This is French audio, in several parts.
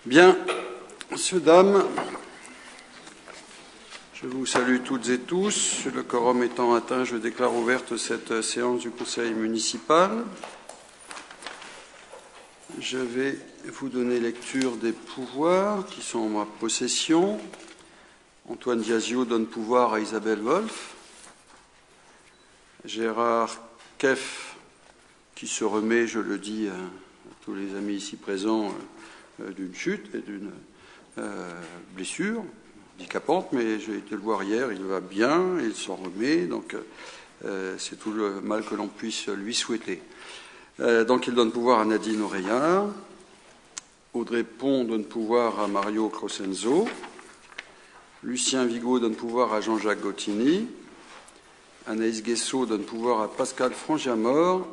Bien, messieurs, dames, je vous salue toutes et tous. Le quorum étant atteint, je déclare ouverte cette séance du Conseil municipal. Je vais vous donner lecture des pouvoirs qui sont en ma possession. Antoine Diazio donne pouvoir à Isabelle Wolf. Gérard Keff, qui se remet, je le dis à tous les amis ici présents, d'une chute et d'une blessure handicapante, mais j'ai été le voir hier, il va bien, il s'en remet, donc c'est tout le mal que l'on puisse lui souhaiter. Donc il donne pouvoir à Nadine Oreillard, Audrey Pont donne pouvoir à Mario Crocenzo, Lucien Vigo donne pouvoir à Jean-Jacques Gottini, Anaïs Guessot donne pouvoir à Pascal Frangiamort,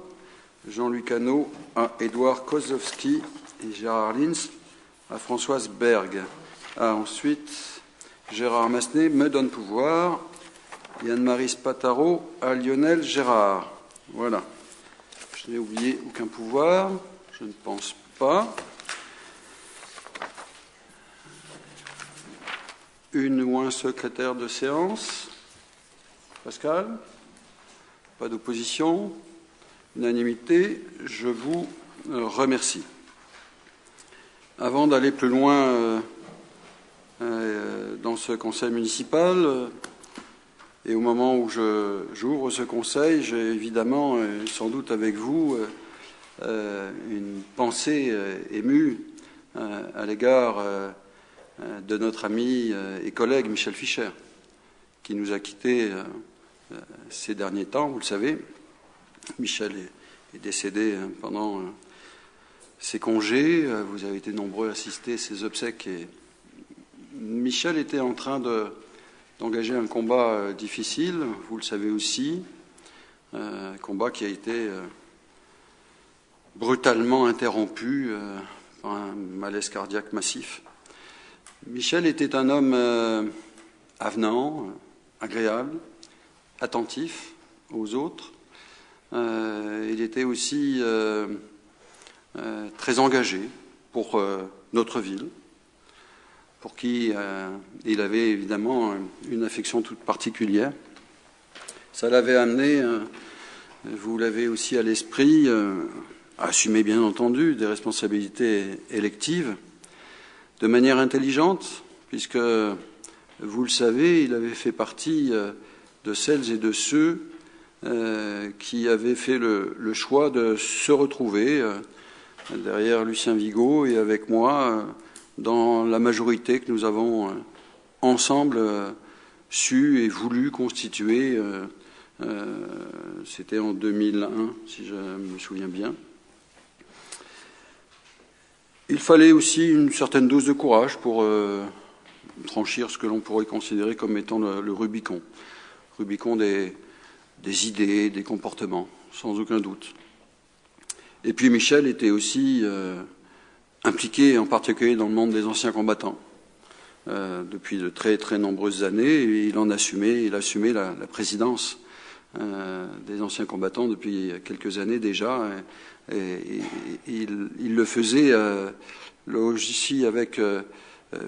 Jean-Luc Hano à Édouard Kozlowski et Gérard Lins à Françoise Berg. Ensuite, Gérard Massenet me donne pouvoir et Anne-Marie Spataro à Lionel Gérard. Voilà. Je n'ai oublié aucun pouvoir, je ne pense pas. Une ou un secrétaire de séance. Pascal ? Pas d'opposition ? Unanimité, je vous remercie. Avant d'aller plus loin dans ce conseil municipal, et au moment où j'ouvre ce conseil, j'ai évidemment, sans doute avec vous, une pensée émue à l'égard de notre ami et collègue Michel Fischer, qui nous a quittés ces derniers temps, vous le savez. Michel est décédé pendant ses congés. Vous avez été nombreux à assister à ses obsèques. Et Michel était en train d'engager un combat difficile, vous le savez aussi, un combat qui a été brutalement interrompu par un malaise cardiaque massif. Michel était un homme avenant, agréable, attentif aux autres. Il était aussi très engagé pour notre ville, pour qui il avait évidemment une affection toute particulière. Ça l'avait amené, vous l'avez aussi à l'esprit, à assumer bien entendu des responsabilités électives de manière intelligente, puisque, vous le savez, il avait fait partie de celles et de ceux qui avaient fait le choix de se retrouver derrière Lucien Vigo et avec moi dans la majorité que nous avons ensemble su et voulu constituer. C'était en 2001, si je me souviens bien. Il fallait aussi une certaine dose de courage pour franchir ce que l'on pourrait considérer comme étant le Rubicon. Rubicon des idées, des comportements, sans aucun doute. Et puis Michel était aussi impliqué en particulier dans le monde des anciens combattants depuis de très très nombreuses années, et il a assumé la présidence des anciens combattants depuis quelques années déjà, et il le faisait là aussi avec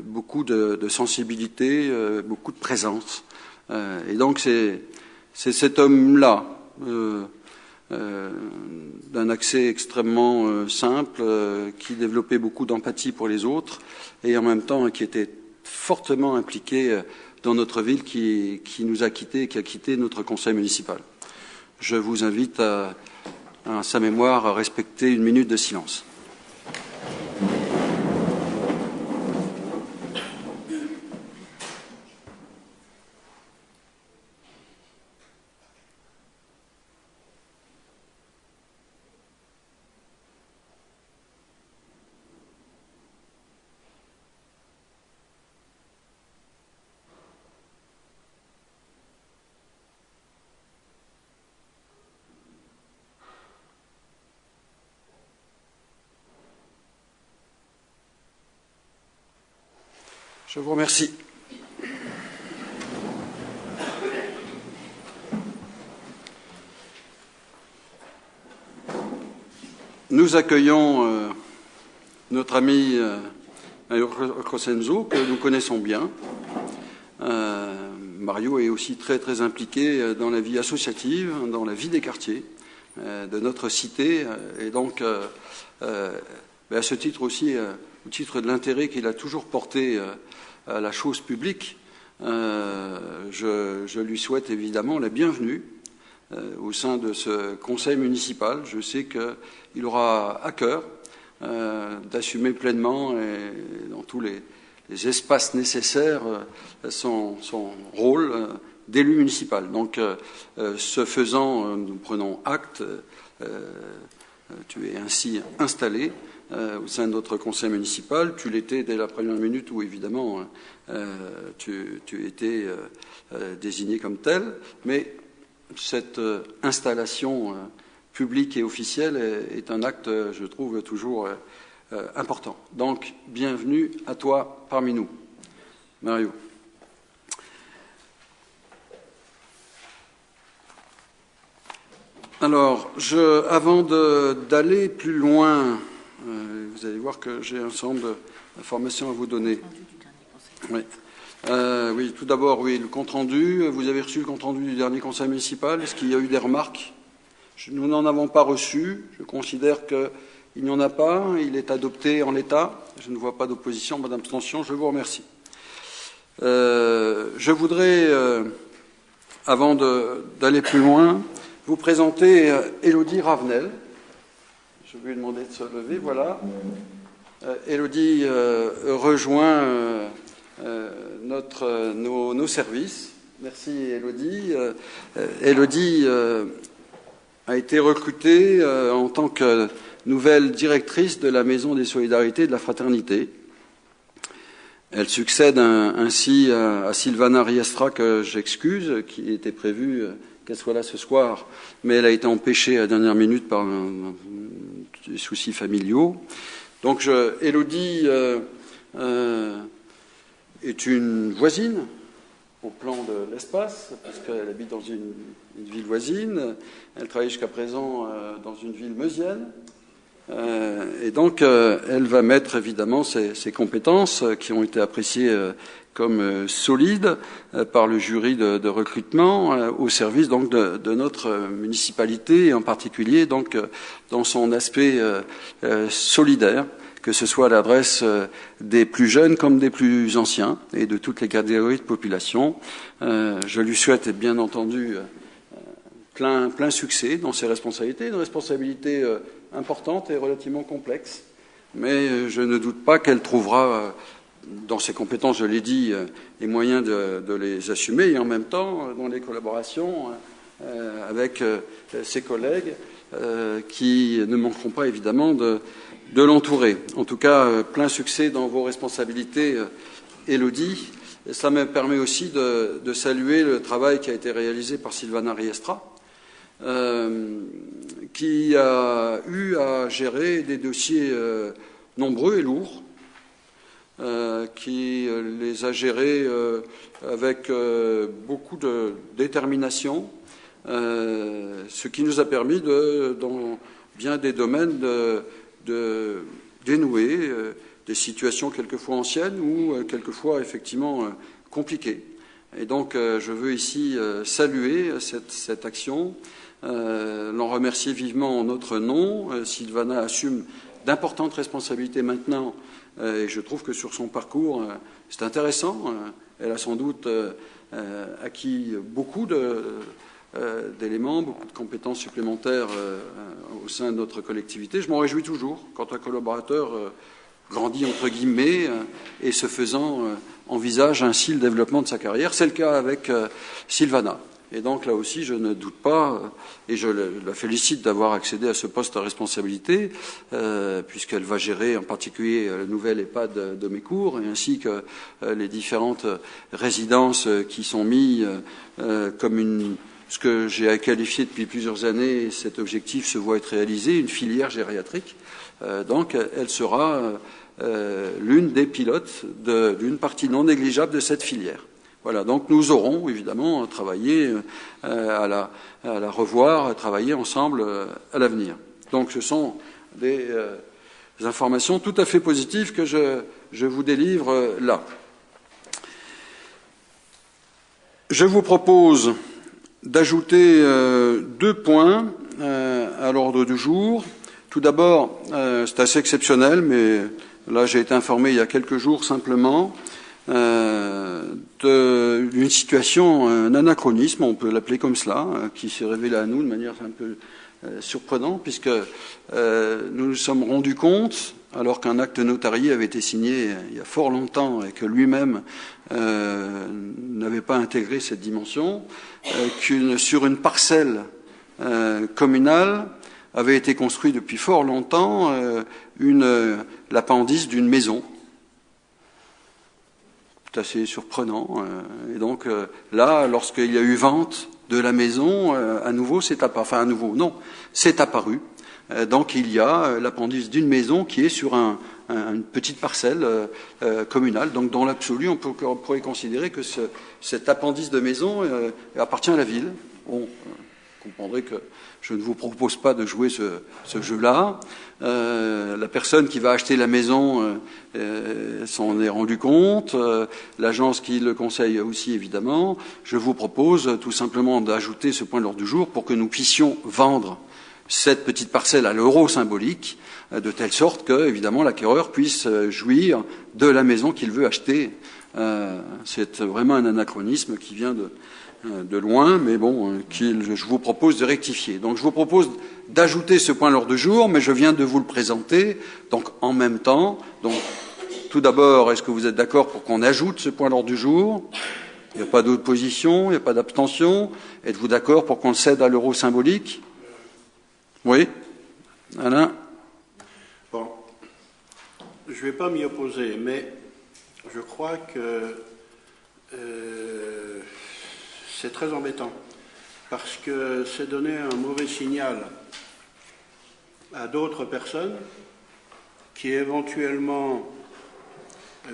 beaucoup de sensibilité, beaucoup de présence, et donc c'est cet homme-là, d'un accès extrêmement simple, qui développait beaucoup d'empathie pour les autres et en même temps qui était fortement impliqué dans notre ville, qui nous a quittés, qui a quitté notre conseil municipal. Je vous invite à sa mémoire à respecter une minute de silence. Je vous remercie. Nous accueillons notre ami Mario Crescenzo, que nous connaissons bien. Mario est aussi très très impliqué dans la vie associative, dans la vie des quartiers de notre cité, et donc à ce titre aussi, au titre de l'intérêt qu'il a toujours porté à la chose publique, je lui souhaite évidemment la bienvenue au sein de ce conseil municipal. Je sais qu'il aura à cœur d'assumer pleinement et dans tous les espaces nécessaires son rôle d'élu municipal. Donc, ce faisant, nous prenons acte. Tu es ainsi installé au sein de notre conseil municipal. Tu l'étais dès la première minute où, évidemment, tu étais désigné comme tel. Mais cette installation publique et officielle est un acte, je trouve, toujours important. Donc, bienvenue à toi parmi nous. Mario. Alors, avant d'aller plus loin, vous allez voir que j'ai un certain nombre d'informations à vous donner. Oui. Oui, tout d'abord, oui, le compte-rendu. Vous avez reçu le compte-rendu du dernier conseil municipal. Est-ce qu'il y a eu des remarques? Nous n'en avons pas reçu. Je considère qu'il n'y en a pas. Il est adopté en l'état. Je ne vois pas d'opposition, pas d'abstention. Je vous remercie. Je voudrais, avant d'aller plus loin, vous présenter Élodie Ravenel. Je vais lui demander de se lever. Voilà. Élodie rejoint nos services. Merci Élodie. Élodie a été recrutée en tant que nouvelle directrice de la Maison des Solidarités et de la Fraternité. Elle succède ainsi à Sylvana Riestra, que j'excuse, qui était prévue qu'elle soit là ce soir, mais elle a été empêchée à la dernière minute par des soucis familiaux. Donc Élodie est une voisine au plan de l'espace, puisqu'elle habite dans une ville voisine. Elle travaille jusqu'à présent dans une ville meusienne. Et donc, elle va mettre évidemment ses compétences qui ont été appréciées comme solides par le jury de recrutement au service donc de notre municipalité, et en particulier donc dans son aspect solidaire, que ce soit à l'adresse des plus jeunes comme des plus anciens et de toutes les catégories de population. Je lui souhaite bien entendu plein succès dans ses responsabilités, une responsabilité importante et relativement complexe, mais je ne doute pas qu'elle trouvera dans ses compétences, je l'ai dit, les moyens de les assumer, et en même temps dans les collaborations avec ses collègues qui ne manqueront pas évidemment de l'entourer. En tout cas, plein succès dans vos responsabilités, Élodie. Et ça me permet aussi de saluer le travail qui a été réalisé par Sylvana Riestra, qui a eu à gérer des dossiers nombreux et lourds, qui les a gérés avec beaucoup de détermination, ce qui nous a permis dans bien des domaines de dénouer des situations quelquefois anciennes ou quelquefois effectivement compliquées. Et donc je veux ici saluer cette action, l'en remercier vivement en notre nom. Sylvana assume d'importantes responsabilités maintenant, et je trouve que sur son parcours, c'est intéressant. Elle a sans doute acquis beaucoup d'éléments, beaucoup de compétences supplémentaires au sein de notre collectivité. Je m'en réjouis toujours quand un collaborateur grandit entre guillemets et ce faisant envisage ainsi le développement de sa carrière. C'est le cas avec Sylvana. Et donc là aussi, je ne doute pas, et je la félicite d'avoir accédé à ce poste à responsabilité, puisqu'elle va gérer en particulier la nouvelle EHPAD de Mécourt, et ainsi que les différentes résidences qui sont mises comme ce que j'ai qualifié depuis plusieurs années, cet objectif se voit être réalisé, une filière gériatrique. Donc elle sera l'une des pilotes d'une partie non négligeable de cette filière. Voilà, donc nous aurons évidemment travaillé à la revoir, travailler ensemble à l'avenir. Donc ce sont des informations tout à fait positives que je vous délivre là. Je vous propose d'ajouter 2 points à l'ordre du jour. Tout d'abord, c'est assez exceptionnel, mais là j'ai été informé il y a quelques jours simplement d'une situation, un anachronisme, on peut l'appeler comme cela, qui s'est révélé à nous de manière un peu surprenante, puisque nous nous sommes rendus compte, alors qu'un acte notarié avait été signé il y a fort longtemps et que lui-même n'avait pas intégré cette dimension, sur une parcelle communale avait été construit depuis fort longtemps l'appendice d'une maison. C'est assez surprenant. Et donc là, lorsqu'il y a eu vente de la maison, à nouveau, c'est apparu. Donc il y a l'appendice d'une maison qui est sur une petite parcelle communale. Donc dans l'absolu, on pourrait considérer que cet appendice de maison appartient à la ville. Bon, vous comprendrez que je ne vous propose pas de jouer ce jeu-là. La personne qui va acheter la maison s'en est rendu compte, l'agence qui le conseille aussi évidemment. Je vous propose tout simplement d'ajouter ce point de l'ordre du jour pour que nous puissions vendre cette petite parcelle à l'euro symbolique, de telle sorte que, évidemment, l'acquéreur puisse jouir de la maison qu'il veut acheter. C'est vraiment un anachronisme qui vient de loin, mais bon, je vous propose de rectifier. Donc je vous propose d'ajouter ce point à l'ordre du jour, mais je viens de vous le présenter, donc en même temps. Donc tout d'abord, est-ce que vous êtes d'accord pour qu'on ajoute ce point à l'ordre du jour? Il n'y a pas d'opposition, il n'y a pas d'abstention. Êtes-vous d'accord pour qu'on le cède à l'euro symbolique? Oui, Alain? Bon, je ne vais pas m'y opposer, mais je crois que c'est très embêtant, parce que c'est donner un mauvais signal à d'autres personnes qui éventuellement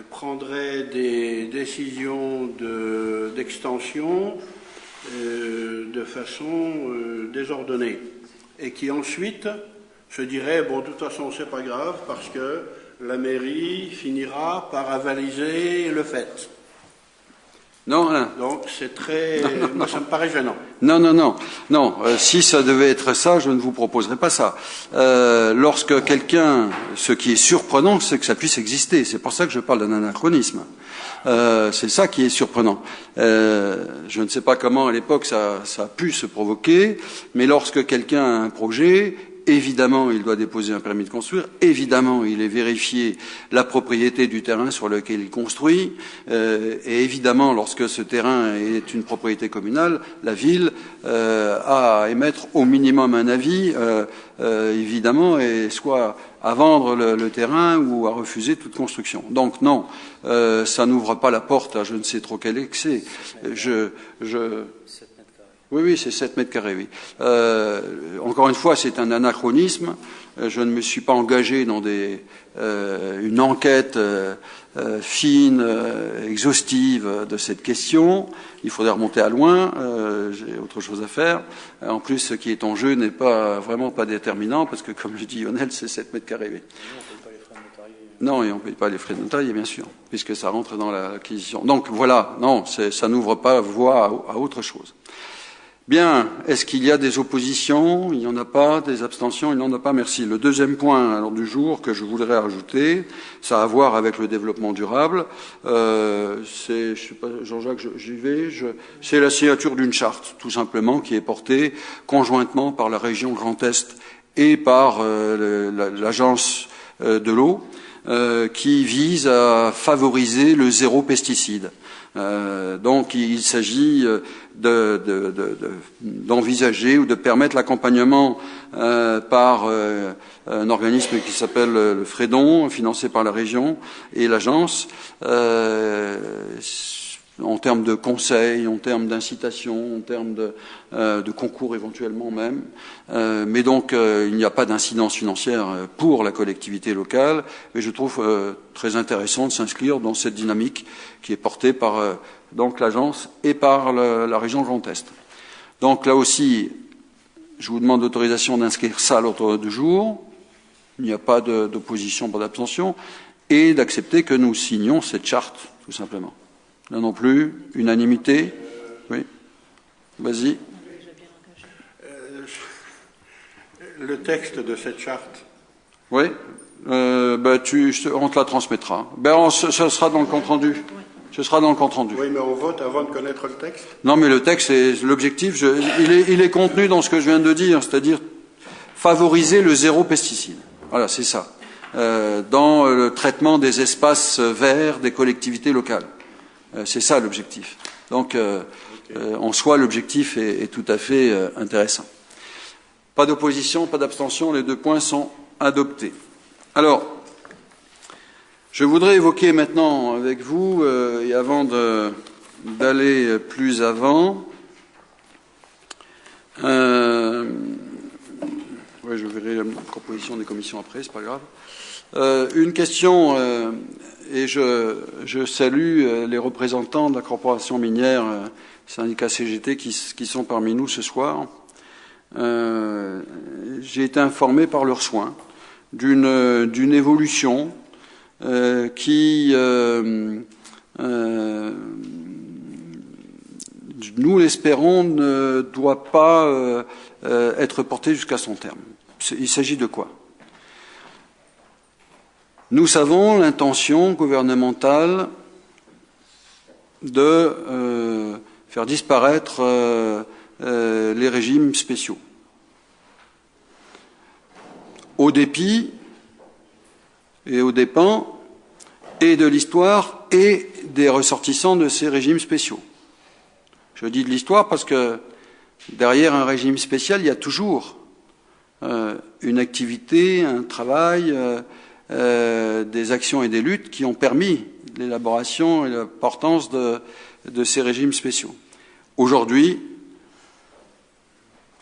prendraient des décisions d'extension de façon désordonnée. Et qui ensuite se dirait, bon, de toute façon, c'est pas grave, parce que la mairie finira par avaliser le fait. Non, Alain. Donc, c'est très... Moi, ça me paraît gênant. Non. Si ça devait être ça, je ne vous proposerais pas ça. Lorsque quelqu'un... Ce qui est surprenant, c'est que ça puisse exister. C'est pour ça que je parle d'un anachronisme. C'est ça qui est surprenant. Je ne sais pas comment, à l'époque, ça a pu se provoquer, mais lorsque quelqu'un a un projet... Évidemment, il doit déposer un permis de construire. Évidemment, il est vérifié la propriété du terrain sur lequel il construit. Et évidemment, lorsque ce terrain est une propriété communale, la ville a à émettre au minimum un avis, évidemment, et soit à vendre le terrain ou à refuser toute construction. Donc non, ça n'ouvre pas la porte à je ne sais trop quel excès. Oui, c'est 7 mètres carrés, oui. Encore une fois, c'est un anachronisme. Je ne me suis pas engagé dans une enquête fine, exhaustive de cette question. Il faudrait remonter à loin. J'ai autre chose à faire. En plus, ce qui est en jeu n'est vraiment pas déterminant, parce que, comme je dis Lionel, c'est 7 mètres carrés, oui. Non, et on ne paye pas les frais de notarié, bien sûr, puisque ça rentre dans l'acquisition. Donc voilà, non, ça n'ouvre pas voie à autre chose. Bien, est-ce qu'il y a des oppositions? Il n'y en a pas. Des abstentions? Il n'y en a pas. Merci. Le deuxième point à l'ordre du jour que je voudrais ajouter, ça a à voir avec le développement durable. Je sais pas, Jean-Jacques, j'y vais. C'est la signature d'une charte, tout simplement, qui est portée conjointement par la région Grand Est et par l'agence de l'eau, qui vise à favoriser le zéro pesticide. Donc il s'agit d'envisager ou de permettre l'accompagnement par un organisme qui s'appelle le Fredon, financé par la région et l'agence, en termes de conseils, en termes d'incitation, en termes de concours éventuellement même. Mais donc il n'y a pas d'incidence financière pour la collectivité locale, mais je trouve très intéressant de s'inscrire dans cette dynamique qui est portée par donc l'agence et par la région Grand Est. Donc là aussi, je vous demande l'autorisation d'inscrire ça à l'ordre du jour. il n'y a pas d'opposition, pas d'abstention, et d'accepter que nous signions cette charte, tout simplement. Là non plus, unanimité. Oui. Vas-y. Le texte de cette charte. Oui. On te la transmettra. Ce sera dans le compte rendu. Ce sera dans le compte rendu. Oui, mais on vote avant de connaître le texte. Non, mais le texte, c'est l'objectif. Il est contenu dans ce que je viens de dire, c'est-à-dire favoriser le zéro pesticide. Voilà, c'est ça. Dans le traitement des espaces verts des collectivités locales. C'est ça l'objectif. Donc, en soi, l'objectif est tout à fait intéressant. Pas d'opposition, pas d'abstention, les 2 points sont adoptés. Alors, je voudrais évoquer maintenant avec vous, et avant d'aller plus avant, je verrai la composition des commissions après, c'est pas grave, une question, et je salue les représentants de la corporation minière, syndicat CGT, qui sont parmi nous ce soir. J'ai été informé par leurs soins d'une évolution qui, nous l'espérons, ne doit pas être portée jusqu'à son terme. Il s'agit de quoi? Nous savons l'intention gouvernementale de faire disparaître les régimes spéciaux, au dépit et aux dépens et de l'histoire et des ressortissants de ces régimes spéciaux. Je dis de l'histoire parce que derrière un régime spécial, il y a toujours une activité, un travail, des actions et des luttes qui ont permis l'élaboration et l'importance de ces régimes spéciaux. Aujourd'hui,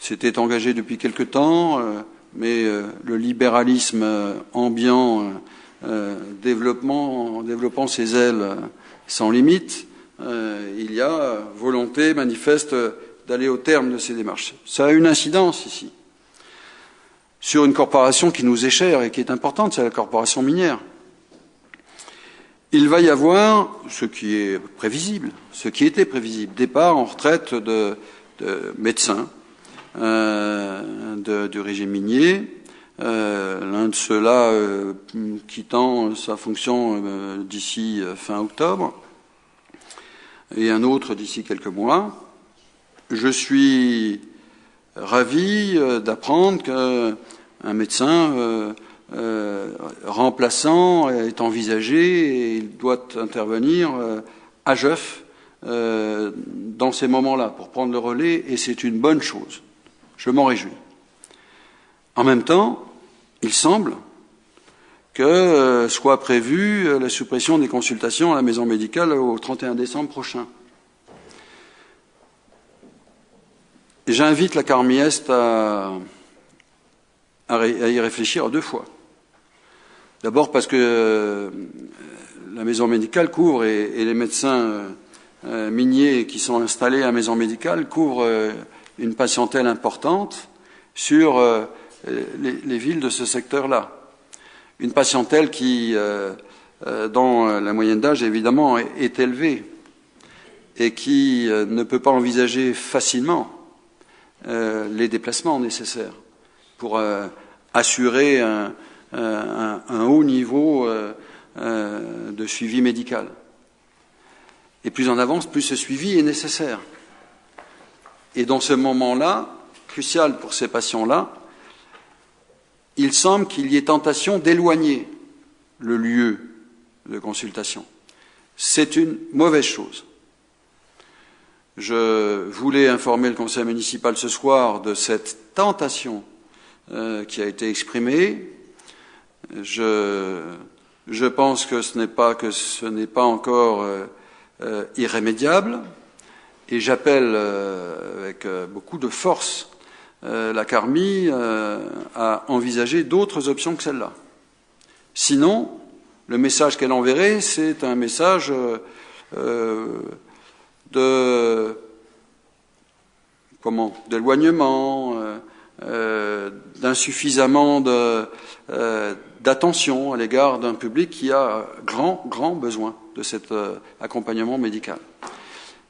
c'était engagé depuis quelque temps, mais le libéralisme ambiant, développant ses ailes sans limite, il y a volonté manifeste d'aller au terme de ces démarches. Ça a une incidence ici sur une corporation qui nous est chère et qui est importante, c'est la corporation minière. Il va y avoir ce qui est prévisible, ce qui était prévisible, départ en retraite de médecins du régime minier, l'un de ceux-là quittant sa fonction d'ici fin octobre, et un autre d'ici quelques mois. Je suis ravi d'apprendre qu'un médecin remplaçant est envisagé et il doit intervenir à Jeuf dans ces moments-là pour prendre le relais, et c'est une bonne chose. Je m'en réjouis. En même temps, il semble que soit prévue la suppression des consultations à la maison médicale au 31 décembre prochain. Et j'invite la Carmi-Est à y réfléchir à 2 fois. D'abord parce que la maison médicale couvre, et les médecins miniers qui sont installés à la maison médicale couvrent une patientèle importante sur les villes de ce secteur-là. Une patientèle qui, dont la moyenne d'âge évidemment est élevée et qui ne peut pas envisager facilement les déplacements nécessaires pour assurer un haut niveau de suivi médical. Et plus on avance, plus ce suivi est nécessaire. Et dans ce moment-là, crucial pour ces patients-là, il semble qu'il y ait tentation d'éloigner le lieu de consultation. C'est une mauvaise chose. Je voulais informer le conseil municipal ce soir de cette tentation qui a été exprimée. Je pense que ce n'est pas encore irrémédiable, et j'appelle avec beaucoup de force la Carmi à envisager d'autres options que celle-là. Sinon, le message qu'elle enverrait, c'est un message d'éloignement, d'insuffisamment d'attention à l'égard d'un public qui a grand besoin de cet accompagnement médical.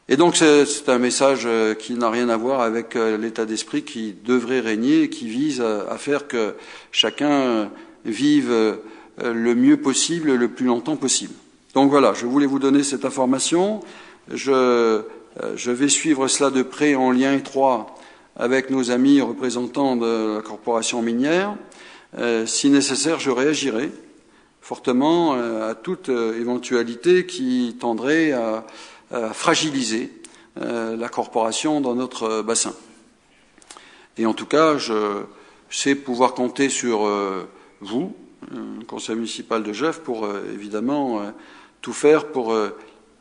Et donc c'est un message qui n'a rien à voir avec l'état d'esprit qui devrait régner et qui vise à faire que chacun vive le mieux possible, le plus longtemps possible. Donc voilà, je voulais vous donner cette information. Je vais suivre cela de près en lien étroit avec nos amis représentants de la corporation minière. Si nécessaire, je réagirai fortement à toute éventualité qui tendrait à fragiliser la corporation dans notre bassin. Et en tout cas, je sais pouvoir compter sur vous, le conseil municipal de Jœuf, pour évidemment tout faire pour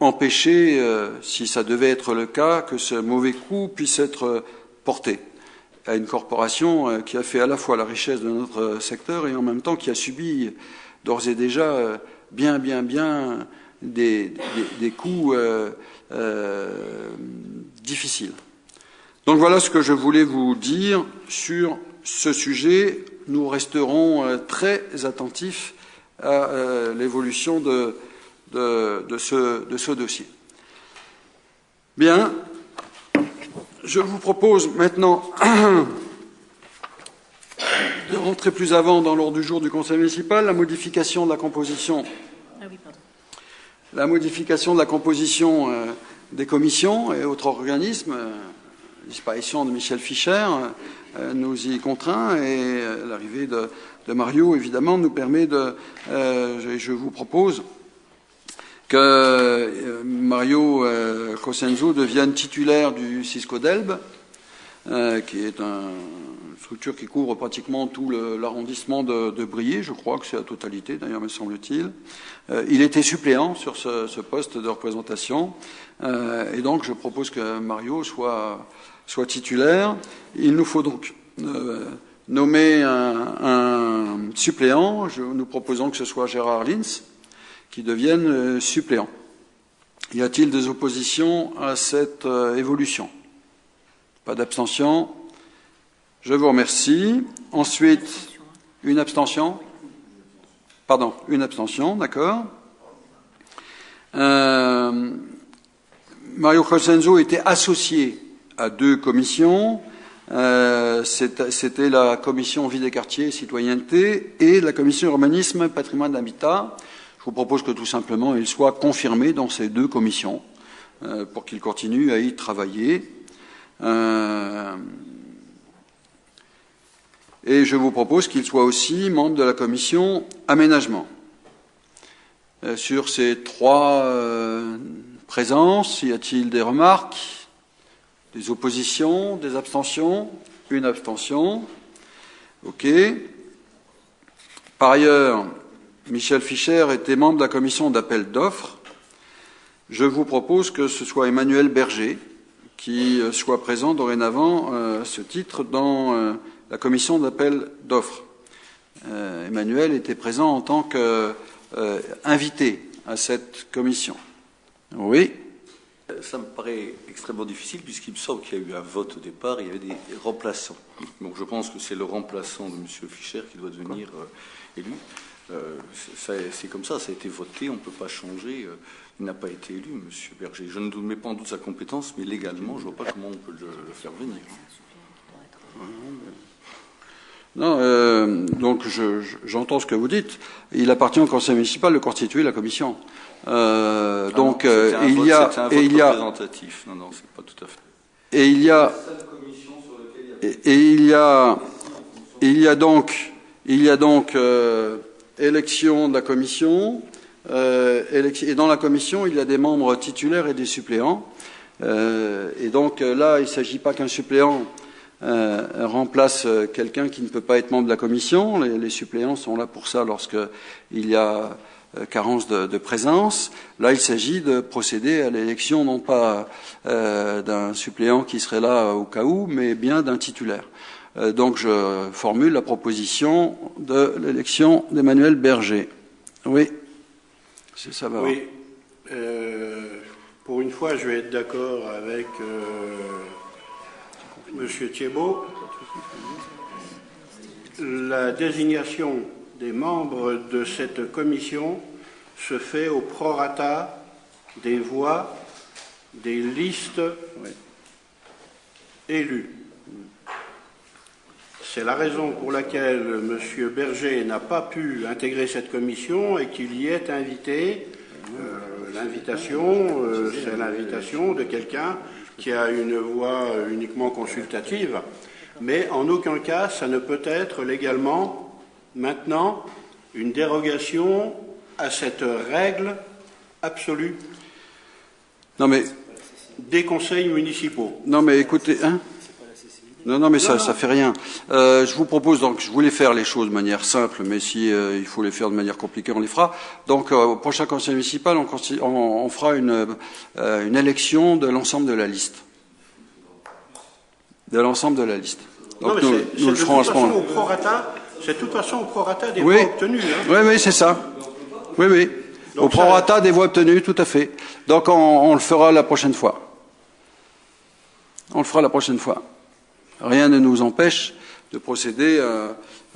empêcher, si ça devait être le cas, que ce mauvais coup puisse être porté à une corporation qui a fait à la fois la richesse de notre secteur et en même temps qui a subi d'ores et déjà bien des coups difficiles. Donc voilà ce que je voulais vous dire sur ce sujet. Nous resterons très attentifs à l'évolution de ce dossier. Bien, je vous propose maintenant de rentrer plus avant dans l'ordre du jour du Conseil municipal, la modification de la composition. La modification de la composition des commissions et autres organismes. La disparition de Michel Fischer nous y contraint et l'arrivée de Mario, évidemment, nous permet de... je vous propose que Mario Cosenzo devienne titulaire du Cisco d'Elbe, qui est une structure qui couvre pratiquement tout l'arrondissement de Briey, je crois que c'est la totalité, d'ailleurs, me semble-t-il. Il était suppléant sur ce poste de représentation, et donc je propose que Mario soit titulaire. Il nous faut donc nommer un suppléant. Nous proposons que ce soit Gérard Lins qui devienne suppléant. Y a-t-il des oppositions à cette évolution? Pas d'abstention. Je vous remercie. Ensuite, une abstention. Pardon, une abstention, d'accord. Mario Cosenzo était associé à 2 commissions. C'était la commission Vie des quartiers et citoyenneté et la commission urbanisme, patrimoine d'habitat. Je vous propose que tout simplement il soit confirmé dans ces 2 commissions pour qu'il continue à y travailler. Et je vous propose qu'il soit aussi membre de la commission aménagement. Sur ces 3 présences, y a-t-il des remarques, des oppositions, des abstentions? Une abstention. OK. Par ailleurs, Michel Fischer était membre de la commission d'appel d'offres. Je vous propose que ce soit Emmanuel Berger qui soit présent dorénavant à ce titre dans la commission d'appel d'offres. Emmanuel était présent en tant qu'invité à cette commission. Oui. Ça me paraît extrêmement difficile puisqu'il me semble qu'il y a eu un vote au départ, il y avait des remplaçants. Donc je pense que c'est le remplaçant de M. Fischer qui doit devenir élu. C'est comme ça a été voté, on ne peut pas changer. Il n'a pas été élu, M. Berger. Je ne mets pas en doute sa compétence, mais légalement, je ne vois pas comment on peut le faire venir. Non, donc j'entends ce que vous dites. Il appartient au conseil municipal de constituer la commission. Donc il y a représentatif. Non, c'est pas tout à fait. Et il y a donc élection de la commission. Et dans la commission, il y a des membres titulaires et des suppléants. Et donc là, il ne s'agit pas qu'un suppléant remplace quelqu'un qui ne peut pas être membre de la commission. Les suppléants sont là pour ça lorsqu'il y a carence de présence. Là, il s'agit de procéder à l'élection non pas d'un suppléant qui serait là au cas où, mais bien d'un titulaire. Donc je formule la proposition de l'élection d'Emmanuel Berger. Oui. Ça va. Oui. Pour une fois, je vais être d'accord avec M. Thiebaud. La désignation des membres de cette commission se fait au prorata des voix des listes élues. C'est la raison pour laquelle M. Berger n'a pas pu intégrer cette commission et qu'il y est invité. L'invitation, c'est l'invitation de quelqu'un qui a une voix uniquement consultative, mais en aucun cas, ça ne peut être légalement, maintenant, une dérogation à cette règle absolue des conseils municipaux. Non, mais écoutez, hein? Non, mais ça fait rien. Je vous propose donc, je voulais faire les choses de manière simple, mais si il faut les faire de manière compliquée, on les fera. Donc, au prochain conseil municipal, on fera une élection de l'ensemble de la liste. De l'ensemble de la liste. Donc, nous le ferons à ce moment-là. C'est de toute façon au prorata des voix obtenues. Hein. Oui, c'est ça. Oui. Donc, au prorata des voix obtenues, tout à fait. Donc, on le fera la prochaine fois. On le fera la prochaine fois. Rien ne nous empêche de procéder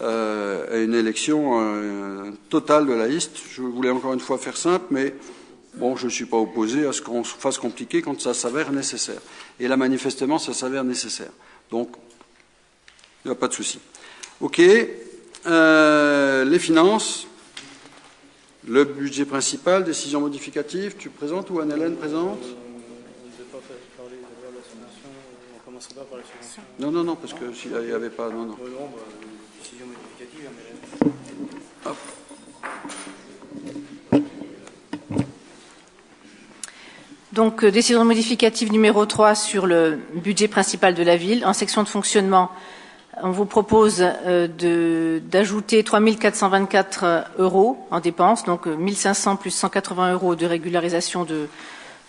à une élection totale de la liste. Je voulais encore une fois faire simple, mais bon, je ne suis pas opposé à ce qu'on fasse compliqué quand ça s'avère nécessaire. Et là, manifestement, ça s'avère nécessaire. Donc, il n'y a pas de souci. OK. Les finances, le budget principal, décision modificative, tu présentes ou Anne-Hélène présente? Non, parce que s'il n'y avait pas... Non. Décision modificative, Donc, décision modificative numéro 3 sur le budget principal de la ville. En section de fonctionnement, on vous propose d'ajouter 3 424 € en dépenses, donc 1 500 plus 180 € de régularisation de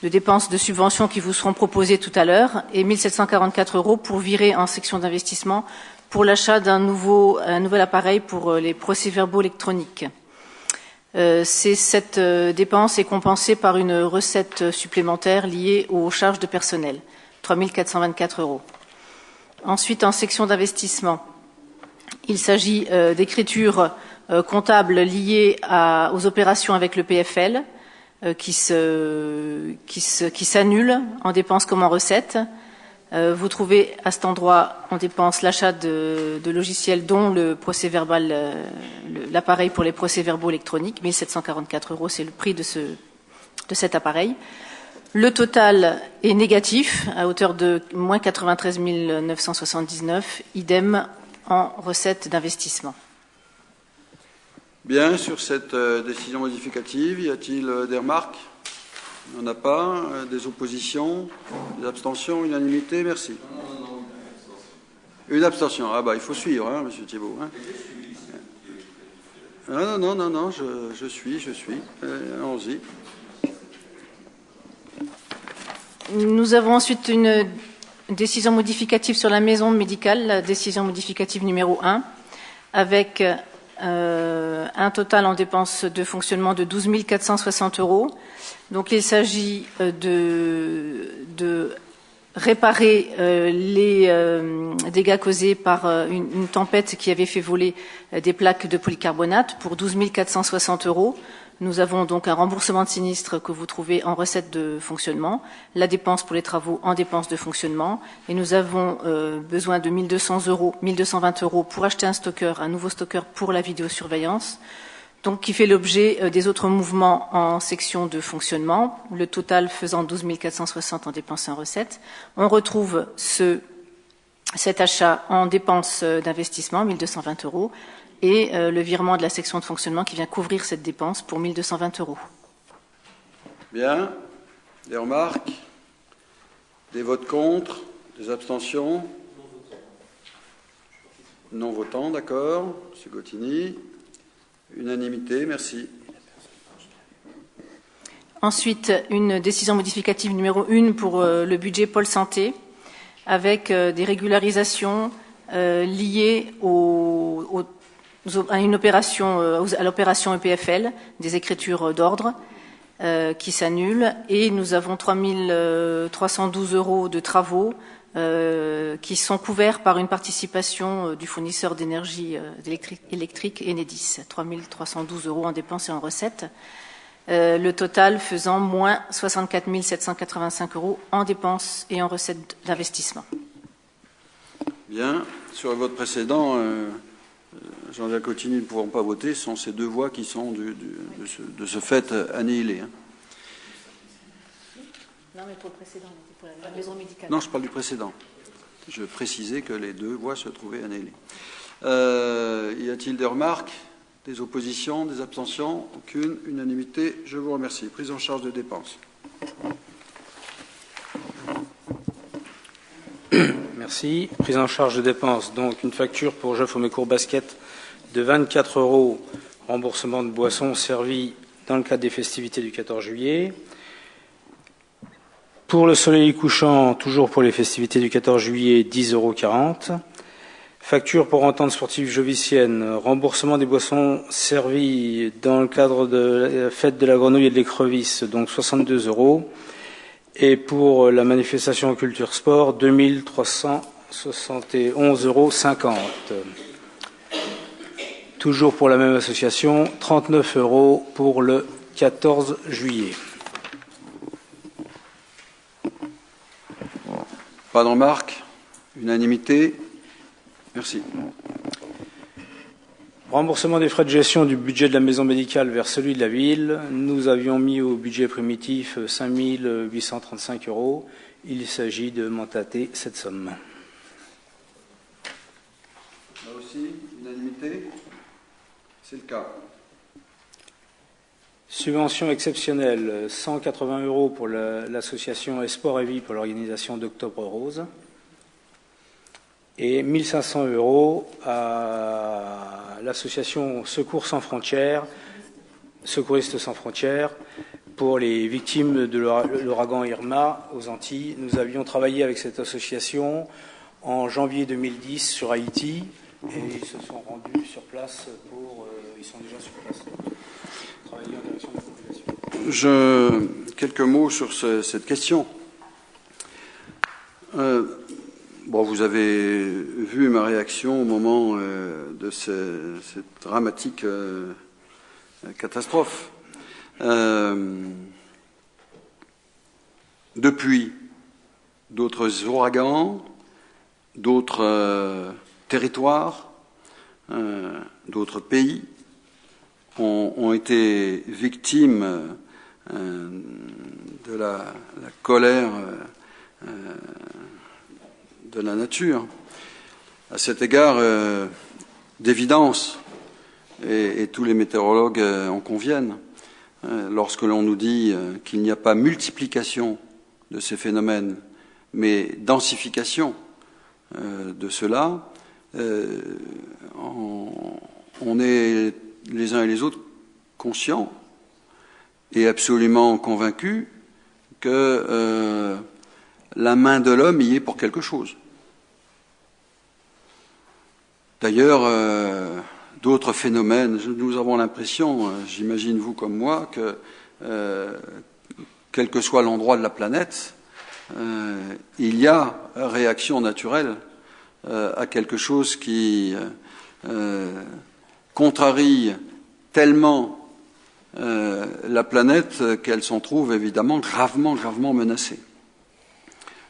dépenses de subventions qui vous seront proposées tout à l'heure, et 1 744 € pour virer en section d'investissement pour l'achat d'un nouvel appareil pour les procès-verbaux électroniques. Cette dépense est compensée par une recette supplémentaire liée aux charges de personnel, 3 424 €. Ensuite, en section d'investissement, il s'agit d'écritures comptables liées aux opérations avec le PFL, qui s'annulent en dépenses comme en recettes. Vous trouvez à cet endroit en dépenses l'achat de logiciels dont le procès-verbal, l'appareil pour les procès-verbaux électroniques, 1 744 €, c'est le prix de cet appareil. Le total est négatif à hauteur de moins 93 979, idem en recettes d'investissement. Bien, sur cette décision modificative, y a-t-il des remarques? Il n'y en a pas. Des oppositions? Des abstentions? Unanimité? Merci. Une abstention. Ah il faut suivre, hein, Monsieur Thibault. Hein. Non, je suis. Allons-y. Nous avons ensuite une décision modificative sur la maison médicale, la décision modificative numéro 1, avec un total en dépenses de fonctionnement de 12 460 €. Donc il s'agit de réparer les dégâts causés par une tempête qui avait fait voler des plaques de polycarbonate pour 12 460 €. Nous avons donc un remboursement de sinistre que vous trouvez en recette de fonctionnement, la dépense pour les travaux en dépenses de fonctionnement, et nous avons besoin de 1 220 € pour acheter un nouveau stocker pour la vidéosurveillance, donc qui fait l'objet des autres mouvements en section de fonctionnement, le total faisant 12 460 € en dépenses et en recettes. On retrouve cet achat en dépenses d'investissement, 1 220 €, et le virement de la section de fonctionnement qui vient couvrir cette dépense pour 1 220 €. Bien. Des remarques? Des votes contre? Des abstentions? Non votants, d'accord. M. Gottini. Unanimité, merci. Ensuite, une décision modificative numéro 1 pour le budget Pôle Santé, avec des régularisations liées à l'opération EPFL, des écritures d'ordre qui s'annulent, et nous avons 3 312 € de travaux qui sont couverts par une participation du fournisseur d'énergie électrique Enedis, 3 312 € en dépenses et en recettes. Le total faisant moins 64 785 € en dépenses et en recettes d'investissement. Bien. Sur le vote précédent, Jean-Jacques Ottini ne pouvant pas voter, ce sont ces deux voix qui sont de ce fait annihilées. Non, mais pour le précédent, pour la maison médicale. Non, je parle du précédent. Je précisais que les deux voix se trouvaient annihilées. Y a-t-il des remarques, des oppositions, des abstentions? Aucune. Unanimité. Je vous remercie. Prise en charge de dépenses. Merci. Prise en charge de dépenses. Donc, une facture pour Jeux Faumécourt Basket de 24 €, remboursement de boissons servies dans le cadre des festivités du 14 juillet. Pour le soleil couchant, toujours pour les festivités du 14 juillet, 10,40 €. Facture pour entente sportive jovicienne, remboursement des boissons servies dans le cadre de la fête de la grenouille et de l'écrevisse, donc 62 €. Et pour la manifestation culture sport, 2 371,50 €. Toujours pour la même association, 39 € pour le 14 juillet. Pas de remarques? Unanimité. Merci. Remboursement des frais de gestion du budget de la maison médicale vers celui de la ville. Nous avions mis au budget primitif 5 835 €. Il s'agit de mandater cette somme. Là aussi, unanimité. C'est le cas. Subvention exceptionnelle, 180 € pour l'association Esport et Vie pour l'organisation d'Octobre Rose. Et 1 500 € à l'association Secours sans frontières, Secouristes sans frontières, pour les victimes de l'ouragan Irma aux Antilles. Nous avions travaillé avec cette association en janvier 2010 sur Haïti et ils se sont rendus sur place ils sont déjà sur place. Travailler en direction de la population. Quelques mots sur cette question. Vous avez vu ma réaction au moment de cette dramatique catastrophe. Depuis, d'autres ouragans, d'autres territoires, d'autres pays ont été victimes de la colère de la nature. À cet égard, d'évidence, et tous les météorologues en conviennent, lorsque l'on nous dit qu'il n'y a pas multiplication de ces phénomènes, mais densification de cela, on est les uns et les autres conscients et absolument convaincus que la main de l'homme y est pour quelque chose. D'ailleurs, d'autres phénomènes, nous avons l'impression, j'imagine vous comme moi, que quel que soit l'endroit de la planète, il y a réaction naturelle à quelque chose qui contrarie tellement la planète qu'elle s'en trouve évidemment gravement menacée.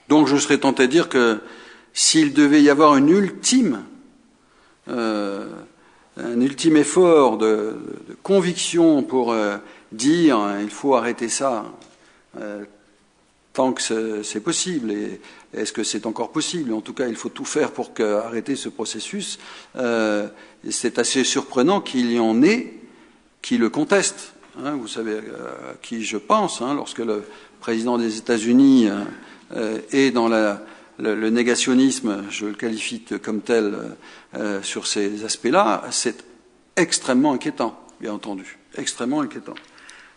Donc je serais tenté de dire que s'il devait y avoir un ultime effort de conviction pour dire il faut arrêter ça tant que c'est possible, et est-ce que c'est encore possible? En tout cas, il faut tout faire pour arrêter ce processus. C'est assez surprenant qu'il y en ait qui le contestent. Vous savez à qui je pense, lorsque le président des États-Unis est dans le négationnisme, je le qualifie comme tel, sur ces aspects-là, c'est extrêmement inquiétant, bien entendu, extrêmement inquiétant.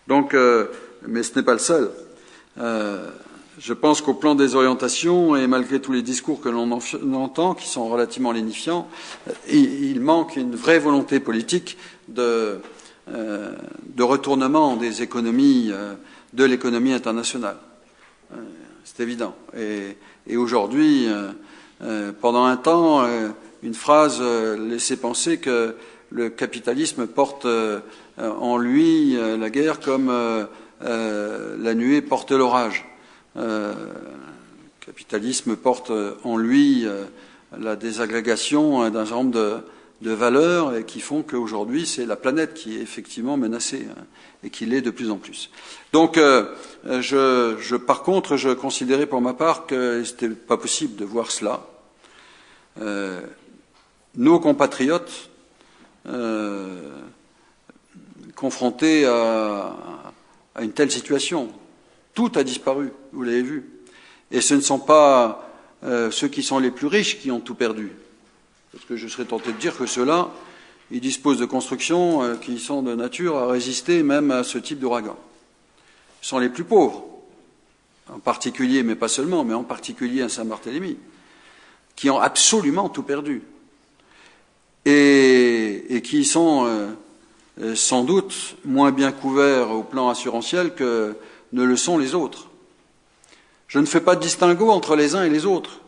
Donc, mais ce n'est pas le seul. Je pense qu'au plan des orientations, et malgré tous les discours que l'on entend, qui sont relativement lénifiants, il manque une vraie volonté politique de retournement des économies, de l'économie internationale. c'est évident. Et aujourd'hui, pendant un temps, une phrase laissait penser que le capitalisme porte en lui la guerre comme la nuée porte l'orage. Le capitalisme porte en lui la désagrégation d'un certain nombre de valeurs et qui font qu'aujourd'hui, c'est la planète qui est effectivement menacée et qui l'est de plus en plus. Donc, par contre, je considérais pour ma part que c'était pas possible de voir cela. Nos compatriotes confrontés à une telle situation, tout a disparu, vous l'avez vu. Et ce ne sont pas ceux qui sont les plus riches qui ont tout perdu. Parce que je serais tenté de dire que ceux-là, ils disposent de constructions qui sont de nature à résister même à ce type d'ouragan. Ce sont les plus pauvres, en particulier, mais pas seulement, mais en particulier à Saint-Barthélemy, qui ont absolument tout perdu. Et qui sont sans doute moins bien couverts au plan assurantiel que ne le sont les autres. Je ne fais pas de distinguo entre les uns et les autres.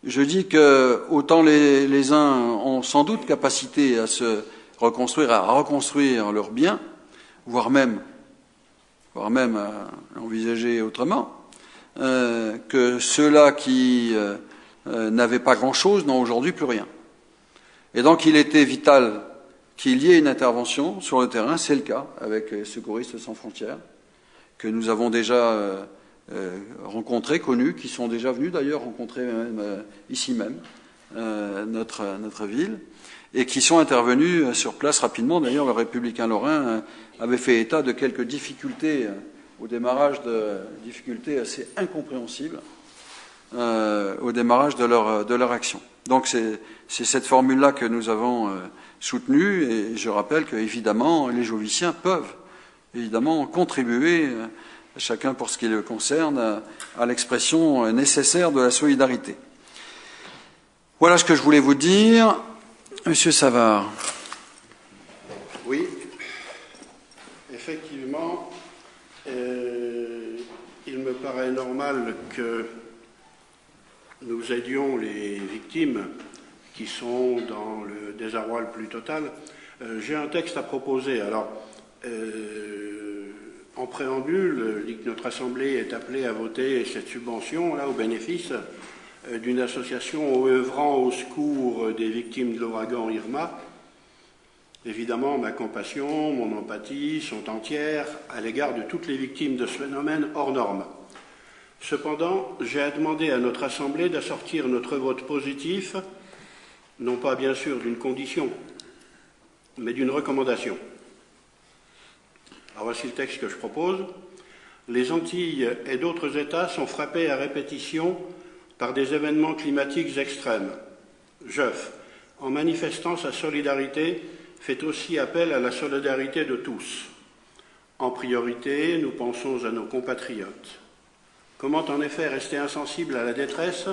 Je dis que autant les uns ont sans doute capacité à se reconstruire, à reconstruire leurs biens, voire même à envisager autrement, que ceux-là qui n'avaient pas grand-chose n'ont aujourd'hui plus rien. Et donc il était vital qu'il y ait une intervention sur le terrain, c'est le cas avec les Secouristes sans frontières, que nous avons déjà rencontrés, connus, qui sont déjà venus d'ailleurs rencontrer même, ici même notre ville, et qui sont intervenus sur place rapidement. D'ailleurs, le Républicain lorrain avait fait état de quelques difficultés au démarrage, difficultés assez incompréhensibles au démarrage de leur action. Donc c'est cette formule-là que nous avons soutenue, et je rappelle que évidemment les Joviciens peuvent évidemment contribuer, chacun pour ce qui le concerne, à l'expression nécessaire de la solidarité. Voilà ce que je voulais vous dire. Monsieur Savard. Oui, effectivement, il me paraît normal que nous aidions les victimes qui sont dans le désarroi le plus total. J'ai un texte à proposer. Alors, en préambule, dit que notre Assemblée est appelée à voter cette subvention là au bénéfice d'une association œuvrant au secours des victimes de l'ouragan Irma. Évidemment, ma compassion, mon empathie sont entières à l'égard de toutes les victimes de ce phénomène hors norme. Cependant, j'ai demandé à notre Assemblée d'assortir notre vote positif, non pas bien sûr d'une condition, mais d'une recommandation. Alors voici le texte que je propose. Les Antilles et d'autres États sont frappés à répétition par des événements climatiques extrêmes. JEF, en manifestant sa solidarité, fait aussi appel à la solidarité de tous. En priorité, nous pensons à nos compatriotes. Comment en effet rester insensible à la détresse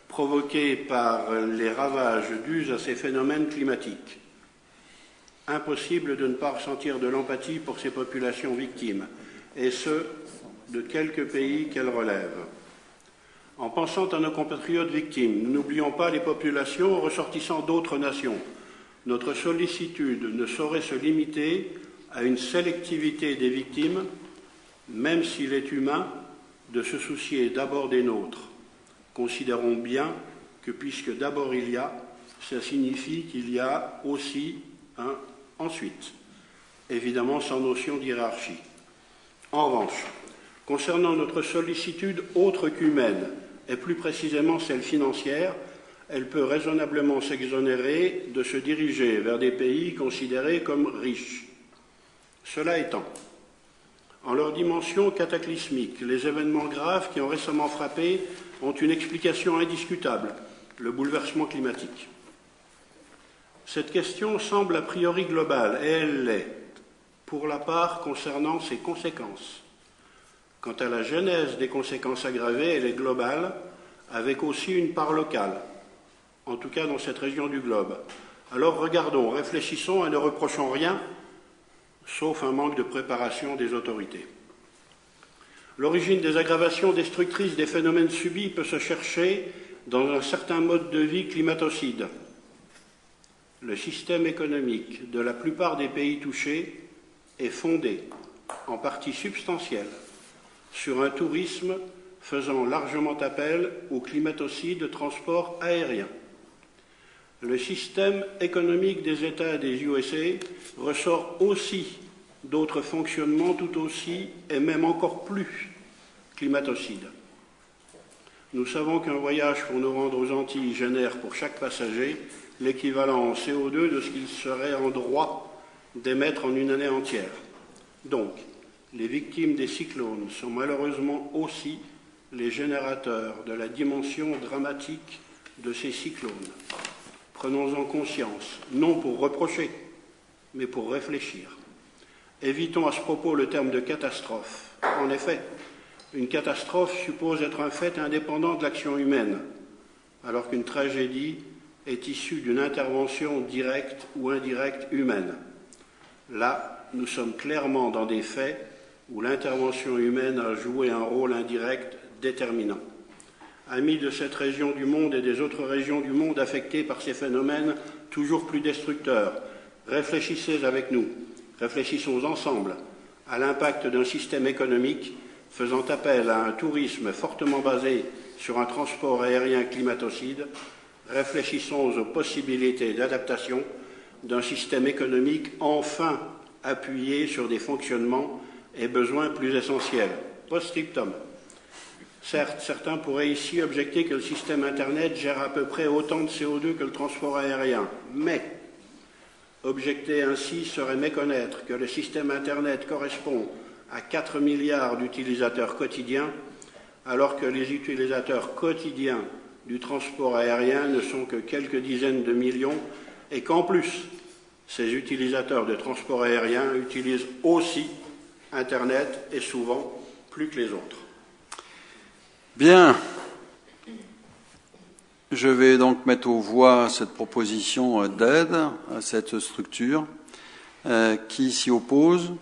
provoquée par les ravages dus à ces phénomènes climatiques? Impossible de ne pas ressentir de l'empathie pour ces populations victimes, et ce, de quelques pays qu'elles relèvent. En pensant à nos compatriotes victimes, nous n'oublions pas les populations ressortissant d'autres nations. Notre sollicitude ne saurait se limiter à une sélectivité des victimes, même s'il est humain de se soucier d'abord des nôtres. Considérons bien que puisque d'abord il y a, ça signifie qu'il y a aussi un ensuite, évidemment sans notion d'hiérarchie. En revanche, concernant notre sollicitude autre qu'humaine, et plus précisément celle financière, elle peut raisonnablement s'exonérer de se diriger vers des pays considérés comme riches. Cela étant, en leur dimension cataclysmique, les événements graves qui ont récemment frappé ont une explication indiscutable, le bouleversement climatique. Cette question semble a priori globale, et elle l'est, pour la part concernant ses conséquences. Quant à la genèse des conséquences aggravées, elle est globale, avec aussi une part locale, en tout cas dans cette région du globe. Alors regardons, réfléchissons et ne reprochons rien, sauf un manque de préparation des autorités. L'origine des aggravations destructrices des phénomènes subis peut se chercher dans un certain mode de vie climatocide. Le système économique de la plupart des pays touchés est fondé, en partie substantielle, sur un tourisme faisant largement appel au climatocide de transport aérien. Le système économique des États des USA ressort aussi d'autres fonctionnements tout aussi et même encore plus climatocides. Nous savons qu'un voyage pour nous rendre aux Antilles génère pour chaque passager l'équivalent en CO2 de ce qu'il serait en droit d'émettre en une année entière. Donc, les victimes des cyclones sont malheureusement aussi les générateurs de la dimension dramatique de ces cyclones. Prenons-en conscience, non pour reprocher, mais pour réfléchir. Évitons à ce propos le terme de catastrophe. En effet, une catastrophe suppose être un fait indépendant de l'action humaine, alors qu'une tragédie est issue d'une intervention directe ou indirecte humaine. Là, nous sommes clairement dans des faits où l'intervention humaine a joué un rôle indirect déterminant. Amis de cette région du monde et des autres régions du monde affectées par ces phénomènes toujours plus destructeurs, réfléchissez avec nous, réfléchissons ensemble à l'impact d'un système économique faisant appel à un tourisme fortement basé sur un transport aérien climatocide, réfléchissons aux possibilités d'adaptation d'un système économique enfin appuyé sur des fonctionnements et besoins plus essentiels. Post-scriptum. Certes, certains pourraient ici objecter que le système Internet gère à peu près autant de CO2 que le transport aérien, mais objecter ainsi serait méconnaître que le système Internet correspond à 4 milliards d'utilisateurs quotidiens, alors que les utilisateurs quotidiens du transport aérien ne sont que quelques dizaines de millions, et qu'en plus, ces utilisateurs de transport aérien utilisent aussi Internet, et souvent plus que les autres. Bien. Je vais donc mettre aux voix cette proposition d'aide à cette structure. Qui s'y oppose?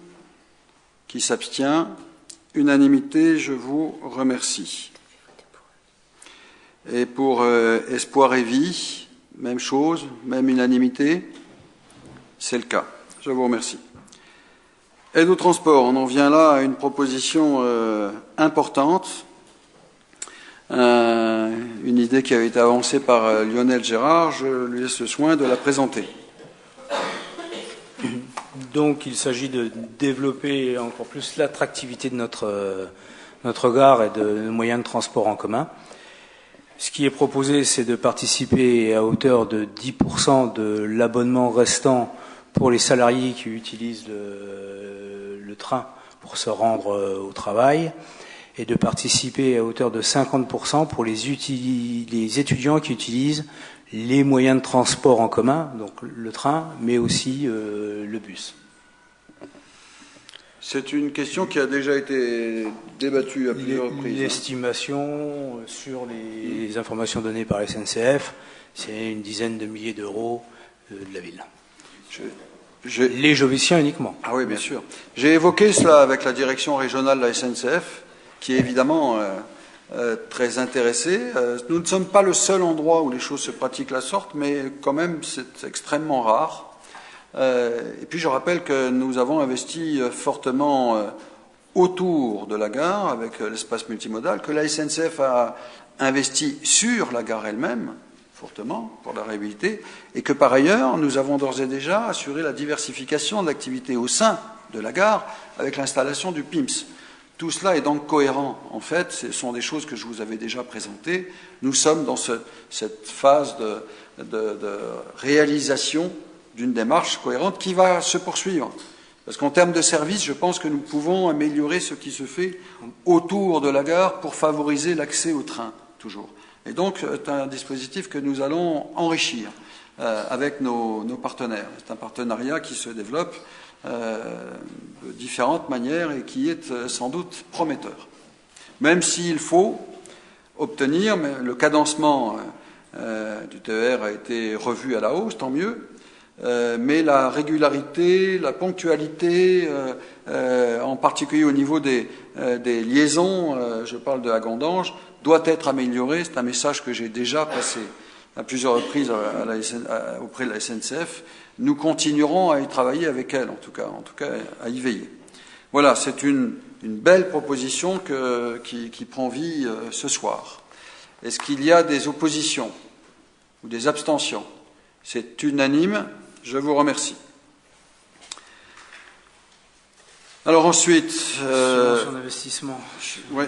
Qui s'abstient? Unanimité, je vous remercie. Et pour Espoir et Vie, même chose, même unanimité? C'est le cas. Je vous remercie. Aide au transport, on en vient là à une proposition importante. Une idée qui avait été avancée par Lionel Gérard, je lui laisse le soin de la présenter. Donc il s'agit de développer encore plus l'attractivité de notre gare et de nos moyens de transport en commun. Ce qui est proposé, c'est de participer à hauteur de 10% de l'abonnement restant pour les salariés qui utilisent le train pour se rendre au travail, et de participer à hauteur de 50% pour les étudiants qui utilisent les moyens de transport en commun, donc le train, mais aussi le bus. C'est une question qui a déjà été débattue à plusieurs reprises. L'estimation sur les informations données par la SNCF, c'est une dizaine de milliers d'euros de la ville. Les Joviciens uniquement. Ah oui, bien sûr. J'ai évoqué cela avec la direction régionale de la SNCF, qui est évidemment très intéressée. Nous ne sommes pas le seul endroit où les choses se pratiquent de la sorte, mais quand même c'est extrêmement rare. Et puis je rappelle que nous avons investi fortement autour de la gare avec l'espace multimodal, que la SNCF a investi sur la gare elle-même fortement pour la réhabiliter, et que par ailleurs nous avons d'ores et déjà assuré la diversification de l'activité au sein de la gare avec l'installation du PIMS. Tout cela est donc cohérent. En fait, ce sont des choses que je vous avais déjà présentées. Nous sommes dans cette phase de réalisation d'une démarche cohérente qui va se poursuivre. Parce qu'en termes de service, je pense que nous pouvons améliorer ce qui se fait autour de la gare pour favoriser l'accès au train, toujours. Et donc, c'est un dispositif que nous allons enrichir avec nos partenaires. C'est un partenariat qui se développe de différentes manières et qui est sans doute prometteur. Même s'il faut obtenir, mais le cadencement du TER a été revu à la hausse, tant mieux, mais la régularité, la ponctualité, en particulier au niveau des liaisons, je parle de Hagondange, doit être améliorée. C'est un message que j'ai déjà passé à plusieurs reprises auprès de la SNCF. Nous continuerons à y travailler avec elle, en tout cas à y veiller. Voilà, c'est une belle proposition qui prend vie ce soir. Est-ce qu'il y a des oppositions ou des abstentions? C'est unanime. Je vous remercie. Alors ensuite... Subvention d'investissement. Oui,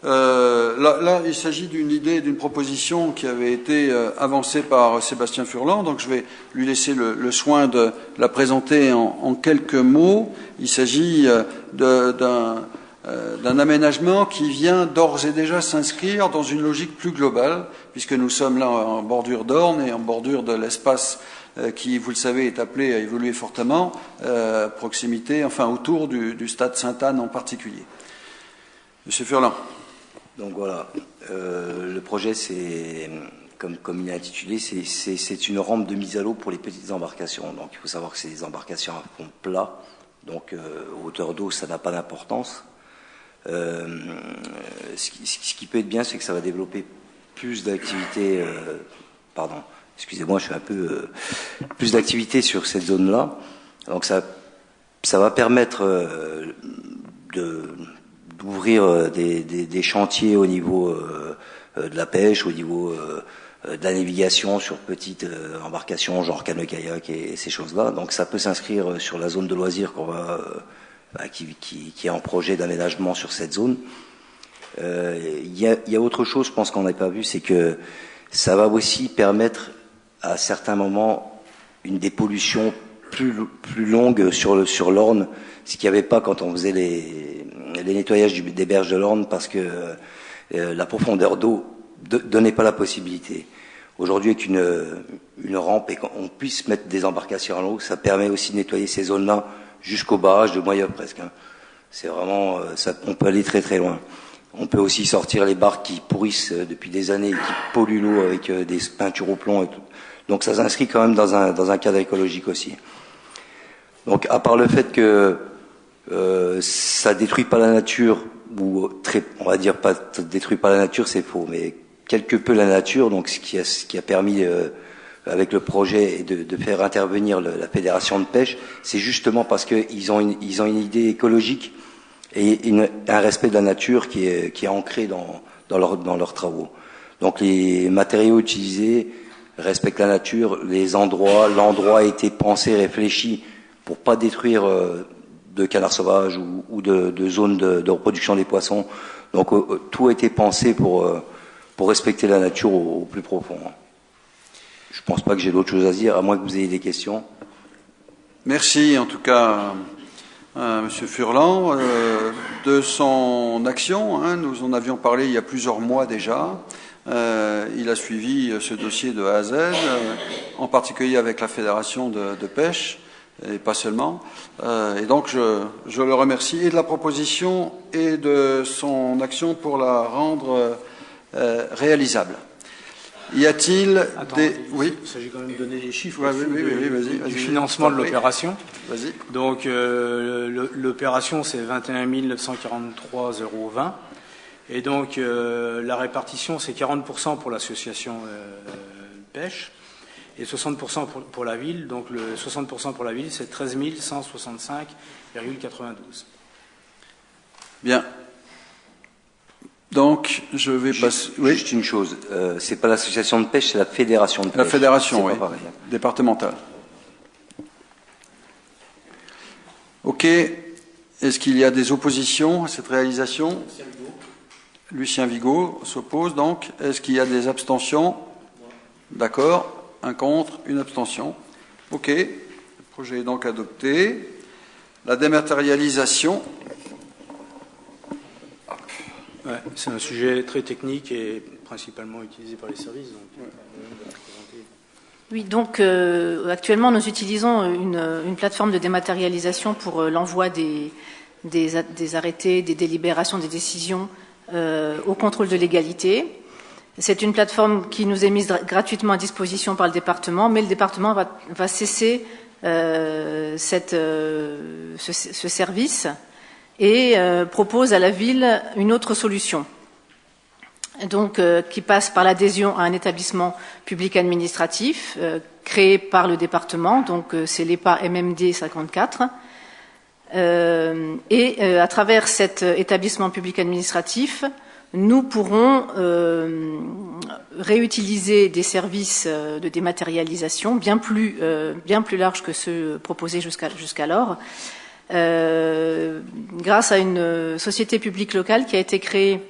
là, il s'agit d'une idée, d'une proposition qui avait été avancée par Sébastien Furlan, donc je vais lui laisser le soin de la présenter en quelques mots. Il s'agit d'un aménagement qui vient d'ores et déjà s'inscrire dans une logique plus globale, puisque nous sommes là en bordure d'Orne et en bordure de l'espace qui, vous le savez, est appelé à évoluer fortement, proximité, enfin autour du stade Sainte-Anne en particulier. Monsieur Furlan. Donc voilà, le projet, c'est, comme il est intitulé, c'est une rampe de mise à l'eau pour les petites embarcations. Donc il faut savoir que c'est des embarcations à fond plat, donc hauteur d'eau, ça n'a pas d'importance. Ce qui peut être bien, c'est que ça va développer plus d'activités, excusez-moi, je suis un peu plus d'activités sur cette zone-là. Donc ça va permettre d'ouvrir des chantiers au niveau de la pêche, au niveau de la navigation sur petites embarcations, genre canoë-kayak et ces choses-là. Donc ça peut s'inscrire sur la zone de loisirs qui est en projet d'aménagement sur cette zone. Il y a autre chose, je pense qu'on n'a pas vu, c'est que ça va aussi permettre à certains moments une dépollution plus longue sur l'Orne, ce qu'il n'y avait pas quand on faisait les nettoyages des berges de l'Orne, parce que la profondeur d'eau donnait pas la possibilité. Aujourd'hui, avec une rampe et qu'on puisse mettre des embarcations en eau, ça permet aussi de nettoyer ces zones-là jusqu'au barrage de Moyeuvre presque. C'est vraiment, on peut aller très très loin. On peut aussi sortir les barques qui pourrissent depuis des années et qui polluent l'eau avec des peintures au plomb et tout. Donc ça s'inscrit quand même dans un cadre écologique aussi. Donc à part le fait que ça détruit pas la nature, ou on va dire pas détruit pas la nature, c'est faux, mais quelque peu la nature. Donc ce qui a permis avec le projet de faire intervenir la fédération de pêche, c'est justement parce qu'ils ont une idée écologique et un respect de la nature qui est ancré dans leurs travaux. Donc les matériaux utilisés respectent la nature, l'endroit a été pensé, réfléchi pour pas détruire de canards sauvages ou de zones de reproduction des poissons. Donc tout a été pensé pour respecter la nature au plus profond. Je pense pas que j'ai d'autres choses à dire, à moins que vous ayez des questions. Merci en tout cas à M. Furlan de son action. Nous en avions parlé il y a plusieurs mois déjà. Il a suivi ce dossier de A à Z, en particulier avec la Fédération de pêche, et pas seulement. Et donc je le remercie et de la proposition et de son action pour la rendre réalisable. Y a-t-il des... Oui. Il s'agit quand même de donner des chiffres oui, vas-y, du financement de l'opération. Vas-y. Donc l'opération, c'est 21 943,20 €. Et donc la répartition, c'est 40% pour l'association pêche et 60% pour la ville. Donc le 60% pour la ville, c'est 13 165,92. Bien. Donc, je vais passer... Oui. Juste une chose, c'est pas l'association de pêche, c'est la fédération de pêche. La fédération, oui, départementale. Ok. Est-ce qu'il y a des oppositions à cette réalisation? Lucien Vigo s'oppose donc. Est-ce qu'il y a des abstentions? D'accord. Un contre, une abstention. Ok. Le projet est donc adopté. La dématérialisation... Ouais, c'est un sujet très technique et principalement utilisé par les services. Donc, oui, donc actuellement nous utilisons une plateforme de dématérialisation pour l'envoi des arrêtés, des délibérations, des décisions au contrôle de légalité. C'est une plateforme qui nous est mise gratuitement à disposition par le département, mais le département va cesser ce service et propose à la ville une autre solution, donc qui passe par l'adhésion à un établissement public administratif créé par le département, donc c'est l'EPA MMD 54. À travers cet établissement public administratif, nous pourrons réutiliser des services de dématérialisation bien plus larges que ceux proposés jusqu'alors, grâce à une société publique locale qui a été créée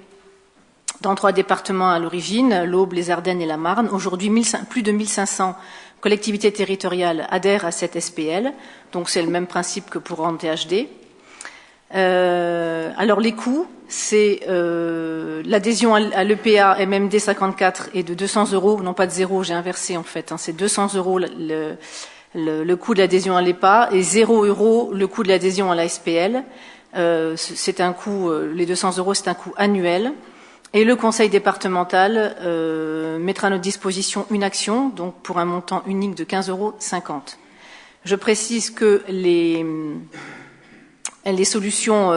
dans 3 départements à l'origine, l'Aube, les Ardennes et la Marne. Aujourd'hui, plus de 1500 collectivités territoriales adhèrent à cette SPL, donc c'est le même principe que pour AnTHD. Alors les coûts, c'est l'adhésion à l'EPA MMD 54 est de 200 €, non pas de 0, j'ai inversé en fait, c'est 200 € le coût de l'adhésion à l'EPA et 0 € le coût de l'adhésion à la SPL. C'est un coût, les 200 €, c'est un coût annuel. Et le conseil départemental mettra à notre disposition une action, donc pour un montant unique de 15,50 €. Je précise que les solutions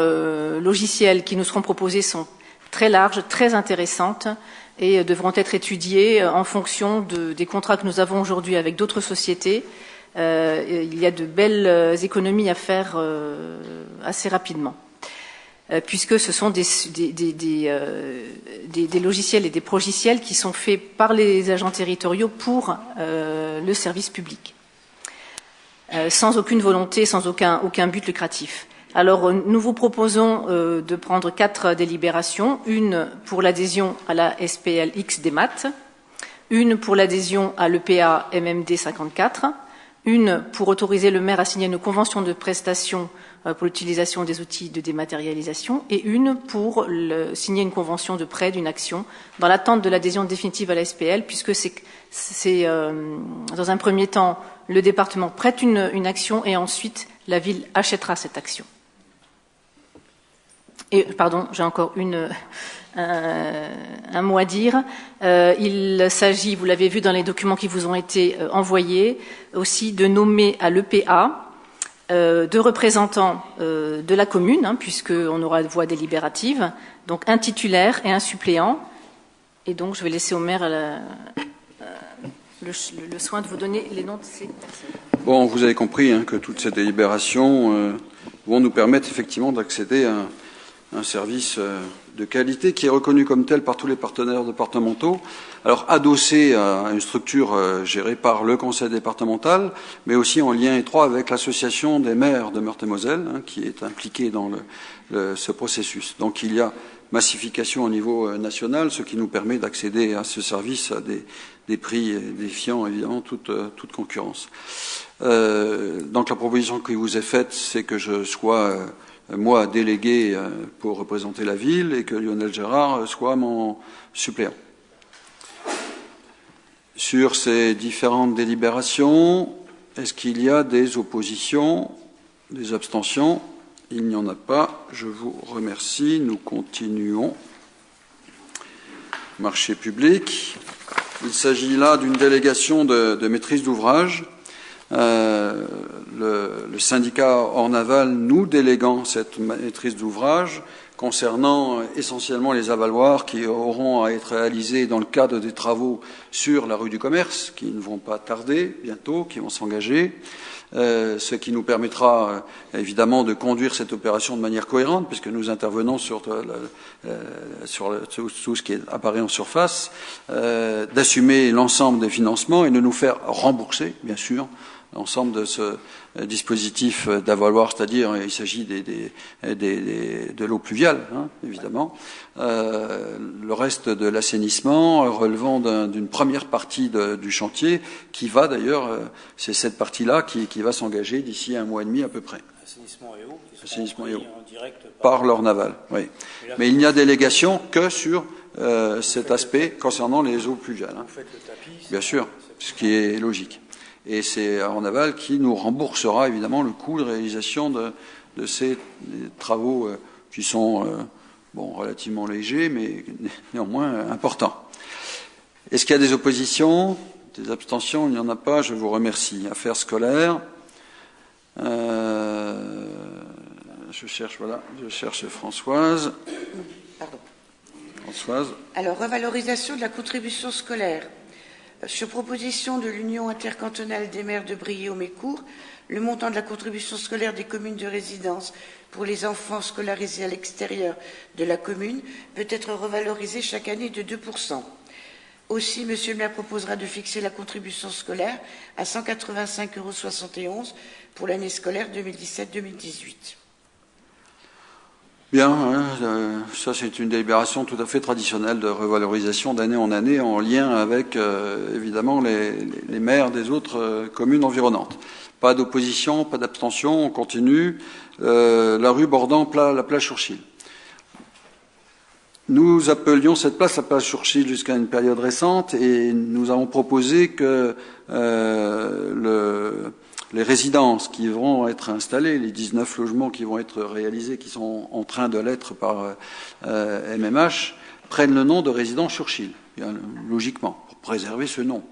logicielles qui nous seront proposées sont très larges, très intéressantes et devront être étudiées en fonction des contrats que nous avons aujourd'hui avec d'autres sociétés. Il y a de belles économies à faire assez rapidement, puisque ce sont des logiciels et des progiciels qui sont faits par les agents territoriaux pour le service public, sans aucune volonté, sans aucun but lucratif. Alors, nous vous proposons de prendre 4 délibérations, une pour l'adhésion à la SPLX des maths, une pour l'adhésion à l'EPA MMD 54, une pour autoriser le maire à signer une convention de prestation pour l'utilisation des outils de dématérialisation et une pour signer une convention de prêt d'une action dans l'attente de l'adhésion définitive à la SPL, puisque c'est dans un premier temps, le département prête une action et ensuite la ville achètera cette action. Et, pardon, j'ai encore un mot à dire. Il s'agit, vous l'avez vu dans les documents qui vous ont été envoyés, aussi de nommer à l'EPA 2 représentants de la commune, puisqu'on aura voix délibérative, donc un titulaire et un suppléant. Et donc, je vais laisser au maire le soin de vous donner les noms de ces personnes. Bon, vous avez compris que toutes ces délibérations vont nous permettre effectivement d'accéder à un service de qualité qui est reconnu comme tel par tous les partenaires départementaux. Alors adossé à une structure gérée par le conseil départemental, mais aussi en lien étroit avec l'association des maires de Meurthe-et-Moselle, qui est impliquée dans ce processus. Donc il y a massification au niveau national, ce qui nous permet d'accéder à ce service à des prix défiant évidemment toute concurrence. Donc la proposition qui vous est faite, c'est que je sois moi délégué pour représenter la ville et que Lionel Gérard soit mon suppléant. Sur ces différentes délibérations, est-ce qu'il y a des oppositions, des abstentions? Il n'y en a pas. Je vous remercie. Nous continuons. Marché public. Il s'agit là d'une délégation de maîtrise d'ouvrage. Le syndicat Ornaval nous déléguant cette maîtrise d'ouvrage concernant essentiellement les avaloirs qui auront à être réalisés dans le cadre des travaux sur la rue du Commerce, qui ne vont pas tarder bientôt, qui vont s'engager, ce qui nous permettra évidemment de conduire cette opération de manière cohérente, puisque nous intervenons sur tout ce qui apparaît en surface, d'assumer l'ensemble des financements et de nous faire rembourser, bien sûr, l'ensemble de ce dispositif d'avaloir, c'est-à-dire il s'agit de l'eau pluviale, évidemment. Le reste de l'assainissement relevant d'une première partie du chantier qui va d'ailleurs, c'est cette partie-là qui va s'engager d'ici 1 mois et demi à peu près. Assainissement et eau, Assainissement et eau. en direct par l'Ornaval, oui. Mais il n'y a délégation que sur cet aspect concernant les eaux pluviales. Vous faites le tapis. Bien sûr, ce qui est logique. Et c'est Ornaval qui nous remboursera évidemment le coût de réalisation de ces travaux qui sont relativement légers, mais néanmoins importants. Est-ce qu'il y a des oppositions, des abstentions? Il n'y en a pas, je vous remercie. Affaires scolaires. Je cherche Françoise. Pardon. Françoise. Alors, revalorisation de la contribution scolaire. Sur proposition de l'Union intercantonale des maires de Briey-au-Mécourt, le montant de la contribution scolaire des communes de résidence pour les enfants scolarisés à l'extérieur de la commune peut être revalorisé chaque année de 2%. Aussi, M. le maire proposera de fixer la contribution scolaire à 185,71 € pour l'année scolaire 2017-2018. Bien, ça c'est une délibération tout à fait traditionnelle de revalorisation d'année en année en lien avec évidemment les maires des autres communes environnantes. Pas d'opposition, pas d'abstention, on continue. La rue bordant la plage Churchill. Nous appelions cette place la plage Churchill jusqu'à une période récente et nous avons proposé que les résidences qui vont être installées, les 19 logements qui vont être réalisés, qui sont en train de l'être par MMH, prennent le nom de résidence Churchill, logiquement, pour préserver ce nom.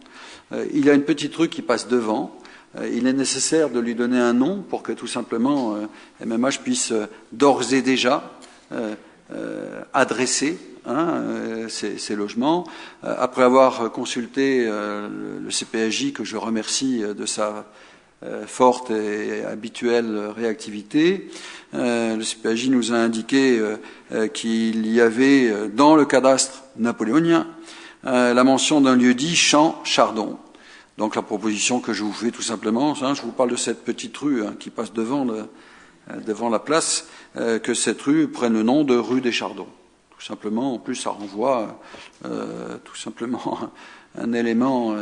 Il y a une petite rue qui passe devant. Il est nécessaire de lui donner un nom pour que tout simplement MMH puisse d'ores et déjà adresser ces logements. Après avoir consulté le CPAJ, que je remercie de sa forte et habituelle réactivité, le CPAJ nous a indiqué qu'il y avait dans le cadastre napoléonien la mention d'un lieu-dit Champ-Chardon. Donc la proposition que je vous fais tout simplement, je vous parle de cette petite rue qui passe devant la place, que cette rue prenne le nom de rue des Chardons. Tout simplement, en plus ça renvoie tout simplement un élément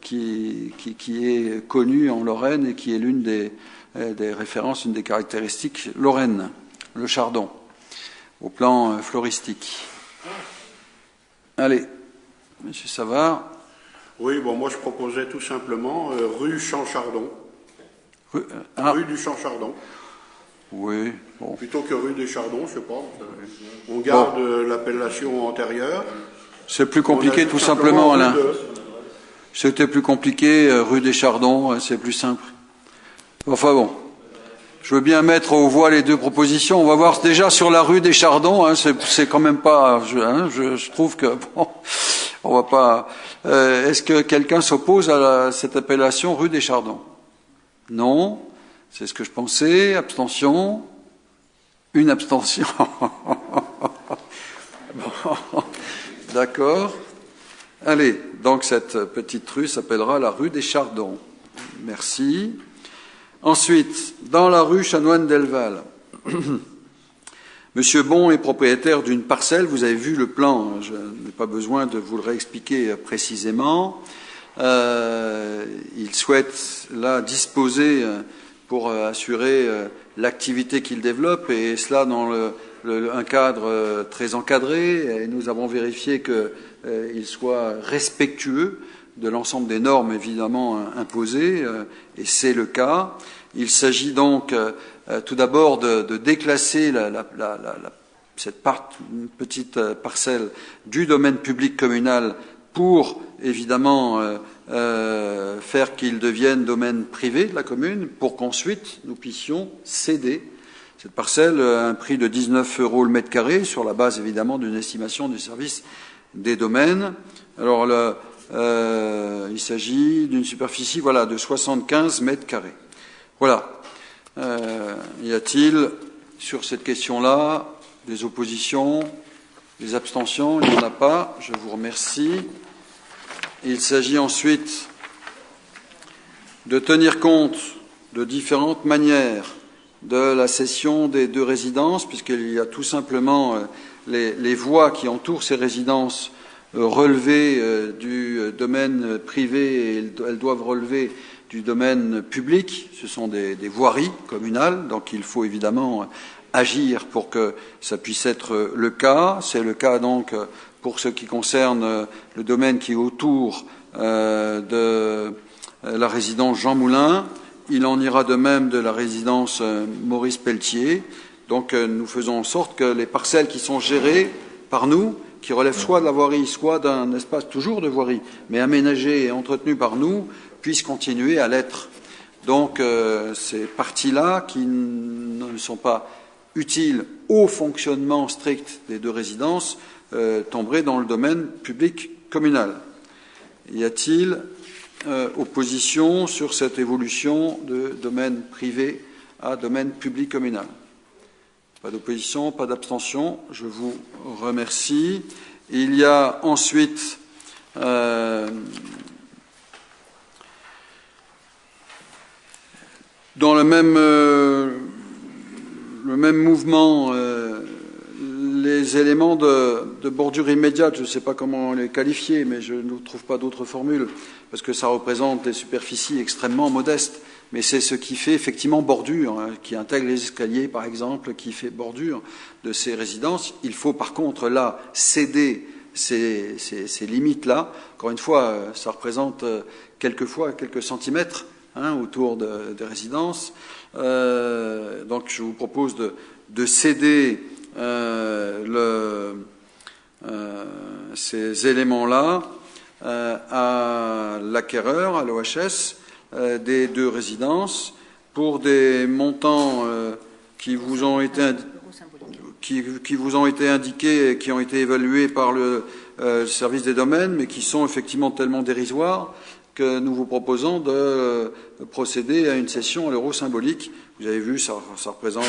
qui est connu en Lorraine et qui est l'une des références, une des caractéristiques lorraines, le chardon, au plan floristique. Allez, monsieur Savard. Oui, bon, moi je proposais tout simplement rue Champ-Chardon. Rue du Champ-Chardon. Oui, bon. Plutôt que rue des Chardons, je sais pas. On garde l'appellation antérieure. C'est plus compliqué tout simplement, Alain. C'était plus compliqué, rue des Chardons, c'est plus simple. Enfin bon, je veux bien mettre aux voix les deux propositions. On va voir déjà sur la rue des Chardons, c'est quand même pas... je trouve que... Bon, on va pas... Est-ce que quelqu'un s'oppose à cette appellation rue des Chardons? Non, c'est ce que je pensais. Abstention? Une abstention. Bon, d'accord. Allez, donc cette petite rue s'appellera la rue des Chardons. Merci. Ensuite, dans la rue Chanoine-Delval, Monsieur Bon est propriétaire d'une parcelle. Vous avez vu le plan, je n'ai pas besoin de vous le réexpliquer précisément. Il souhaite là disposer pour assurer l'activité qu'il développe, et cela dans un cadre très encadré. Et nous avons vérifié qu'il soit respectueux de l'ensemble des normes évidemment imposées, et c'est le cas. Il s'agit donc tout d'abord de déclasser cette petite parcelle du domaine public communal pour évidemment faire qu'il devienne domaine privé de la commune, pour qu'ensuite nous puissions céder cette parcelle à un prix de 19 € le mètre carré, sur la base évidemment d'une estimation du service des domaines. Alors il s'agit d'une superficie de 75 mètres carrés. Voilà. Y a-t-il sur cette question-là des oppositions, des abstentions? Il n'y en a pas. Je vous remercie. Il s'agit ensuite de tenir compte de différentes manières de la cession des deux résidences, puisqu'il y a tout simplement les voies qui entourent ces résidences relevées du domaine privé, et elles doivent relever du domaine public. Ce sont des voiries communales, donc il faut évidemment agir pour que ça puisse être le cas. C'est le cas donc pour ce qui concerne le domaine qui est autour de la résidence Jean Moulin. Il en ira de même de la résidence Maurice Pelletier. Donc nous faisons en sorte que les parcelles qui sont gérées par nous, qui relèvent soit de la voirie, soit d'un espace toujours de voirie, mais aménagé et entretenu par nous, puissent continuer à l'être. Donc ces parties-là, qui ne sont pas utiles au fonctionnement strict des deux résidences, tomberaient dans le domaine public communal. Y a-t-il opposition sur cette évolution de domaine privé à domaine public communal? Pas d'opposition, pas d'abstention. Je vous remercie. Il y a ensuite dans le même mouvement les éléments de bordure immédiate. Je ne sais pas comment les qualifier, mais je ne trouve pas d'autres formules, parce que ça représente des superficies extrêmement modestes. Mais c'est ce qui fait effectivement bordure, hein, qui intègre les escaliers, par exemple, qui fait bordure de ces résidences. Il faut par contre là céder ces limites-là. Encore une fois, ça représente quelquefois quelques centimètres autour des résidences. Donc je vous propose de céder ces éléments-là à l'acquéreur, à l'OHS, des deux résidences, pour des montants qui vous ont été indiqués et qui ont été évalués par le service des domaines, mais qui sont effectivement tellement dérisoires que nous vous proposons de procéder à une cession à l'euro symbolique. Vous avez vu, ça représente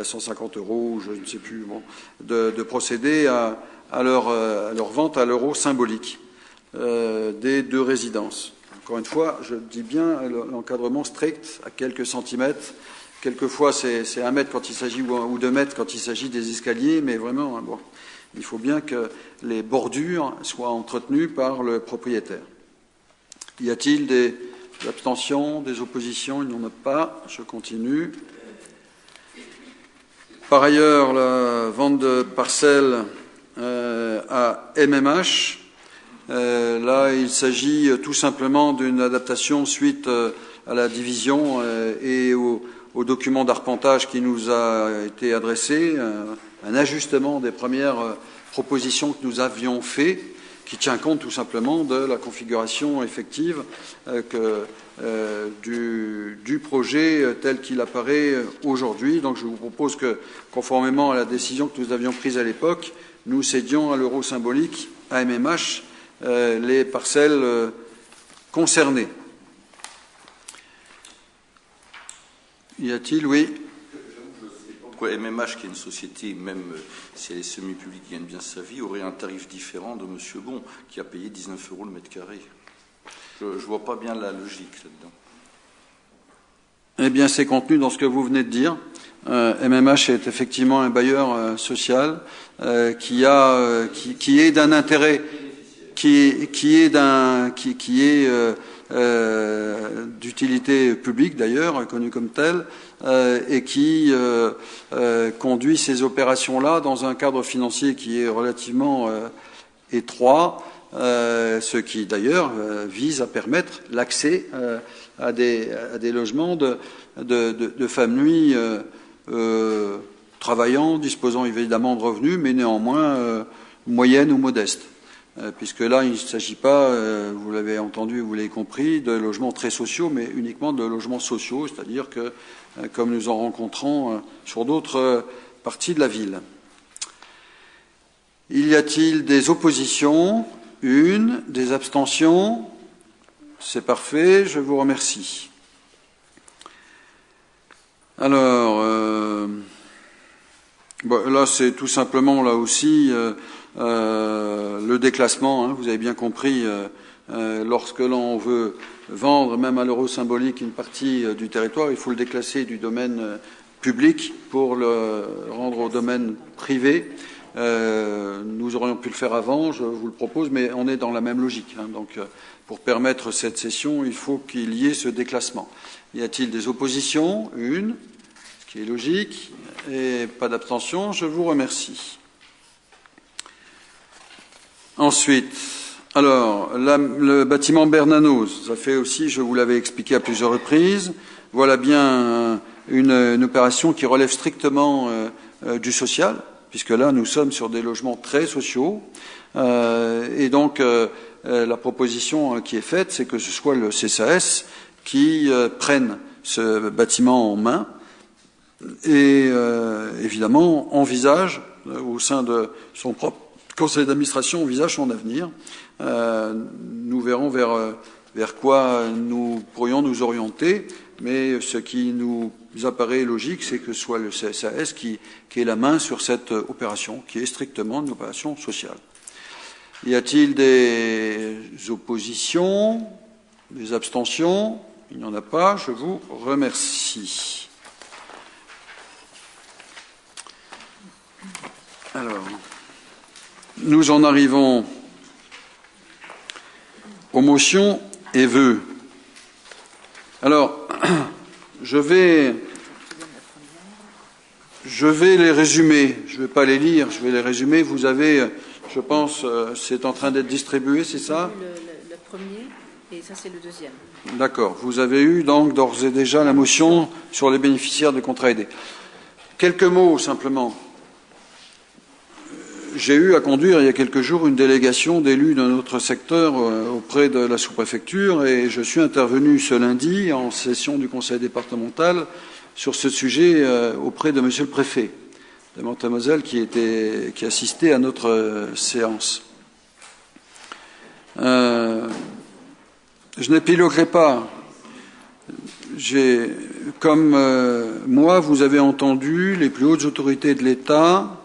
150 €, je ne sais plus, bon, de procéder à leur vente à l'euro symbolique des deux résidences. Encore une fois, je dis bien l'encadrement strict à quelques centimètres. Quelquefois, c'est 1 mètre quand il s'agit, ou 2 mètres quand il s'agit des escaliers, mais vraiment, bon, il faut bien que les bordures soient entretenues par le propriétaire. Y a-t-il des abstentions, des oppositions? Il n'y en a pas. Je continue. Par ailleurs, la vente de parcelles à MMH, là, il s'agit tout simplement d'une adaptation suite à la division et au document d'arpentage qui nous a été adressé, un ajustement des premières propositions que nous avions fait, qui tient compte tout simplement de la configuration effective du projet tel qu'il apparaît aujourd'hui. Donc je vous propose que, conformément à la décision que nous avions prise à l'époque, nous cédions à l'euro symbolique, à MMH, les parcelles concernées. Y a-t-il? Oui. Pourquoi MMH, qui est une société, même si elle est semi-publique, qui gagne bien sa vie, aurait un tarif différent de M. Bon, qui a payé 19 € le mètre carré? Je ne vois pas bien la logique là-dedans. Eh bien, c'est contenu dans ce que vous venez de dire. MMH est effectivement un bailleur social qui est d'un intérêt, qui est d'utilité publique d'ailleurs, connu comme tel, et qui conduit ces opérations-là dans un cadre financier qui est relativement étroit, ce qui d'ailleurs vise à permettre l'accès à des logements de familles travaillant, disposant évidemment de revenus, mais néanmoins moyennes ou modestes. Puisque là, il ne s'agit pas, vous l'avez entendu, vous l'avez compris, de logements très sociaux, mais uniquement de logements sociaux, c'est-à-dire que, comme nous en rencontrons sur d'autres parties de la ville. Y a-t-il des oppositions? Une. Des abstentions? C'est parfait, je vous remercie. Alors, là, c'est tout simplement, là aussi, le déclassement, vous avez bien compris, lorsque l'on veut vendre, même à l'euro symbolique, une partie du territoire, il faut le déclasser du domaine public pour le rendre au domaine privé. Nous aurions pu le faire avant, je vous le propose, mais on est dans la même logique. Donc, pour permettre cette cession, il faut qu'il y ait ce déclassement. Y a-t-il des oppositions? Une, ce qui est logique, et pas d'abstention. Je vous remercie. Ensuite, alors, le bâtiment Bernanos, ça fait aussi, je vous l'avais expliqué à plusieurs reprises, voilà bien une opération qui relève strictement du social, puisque là, nous sommes sur des logements très sociaux. Et donc, la proposition qui est faite, c'est que ce soit le CCAS qui prenne ce bâtiment en main et évidemment envisage, au sein de son propre conseil d'administration, envisage son avenir. Nous verrons vers quoi nous pourrions nous orienter, mais ce qui nous apparaît logique, c'est que ce soit le CSAS qui ait la main sur cette opération, qui est strictement une opération sociale. Y a-t-il des oppositions, des abstentions? Il n'y en a pas. Je vous remercie. Alors, nous en arrivons aux motions et vœux. Alors, je vais les résumer. Je ne vais pas les lire, je vais les résumer. Vous avez, je pense, c'est en train d'être distribué, c'est ça? Le premier, et ça c'est le deuxième. D'accord. Vous avez eu donc d'ores et déjà la motion sur les bénéficiaires de contrats aidés. Quelques mots simplement. J'ai eu à conduire il y a quelques jours une délégation d'élus de notre secteur auprès de la sous-préfecture et je suis intervenu ce lundi en session du conseil départemental sur ce sujet auprès de monsieur le préfet de Meurthe-et-Moselle qui assistait à notre séance. Je n'épiloguerai pas. Comme moi, vous avez entendu les plus hautes autorités de l'État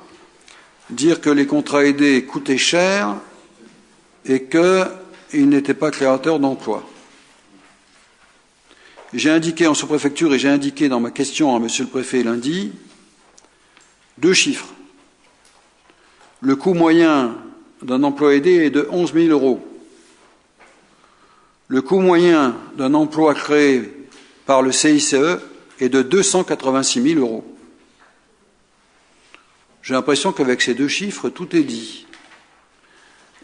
dire que les contrats aidés coûtaient cher et qu'ils n'étaient pas créateurs d'emplois. J'ai indiqué en sous-préfecture et j'ai indiqué dans ma question à monsieur le préfet lundi 2 chiffres. Le coût moyen d'un emploi aidé est de 11 000 euros. Le coût moyen d'un emploi créé par le CICE est de 286 000 euros. J'ai l'impression qu'avec ces 2 chiffres, tout est dit.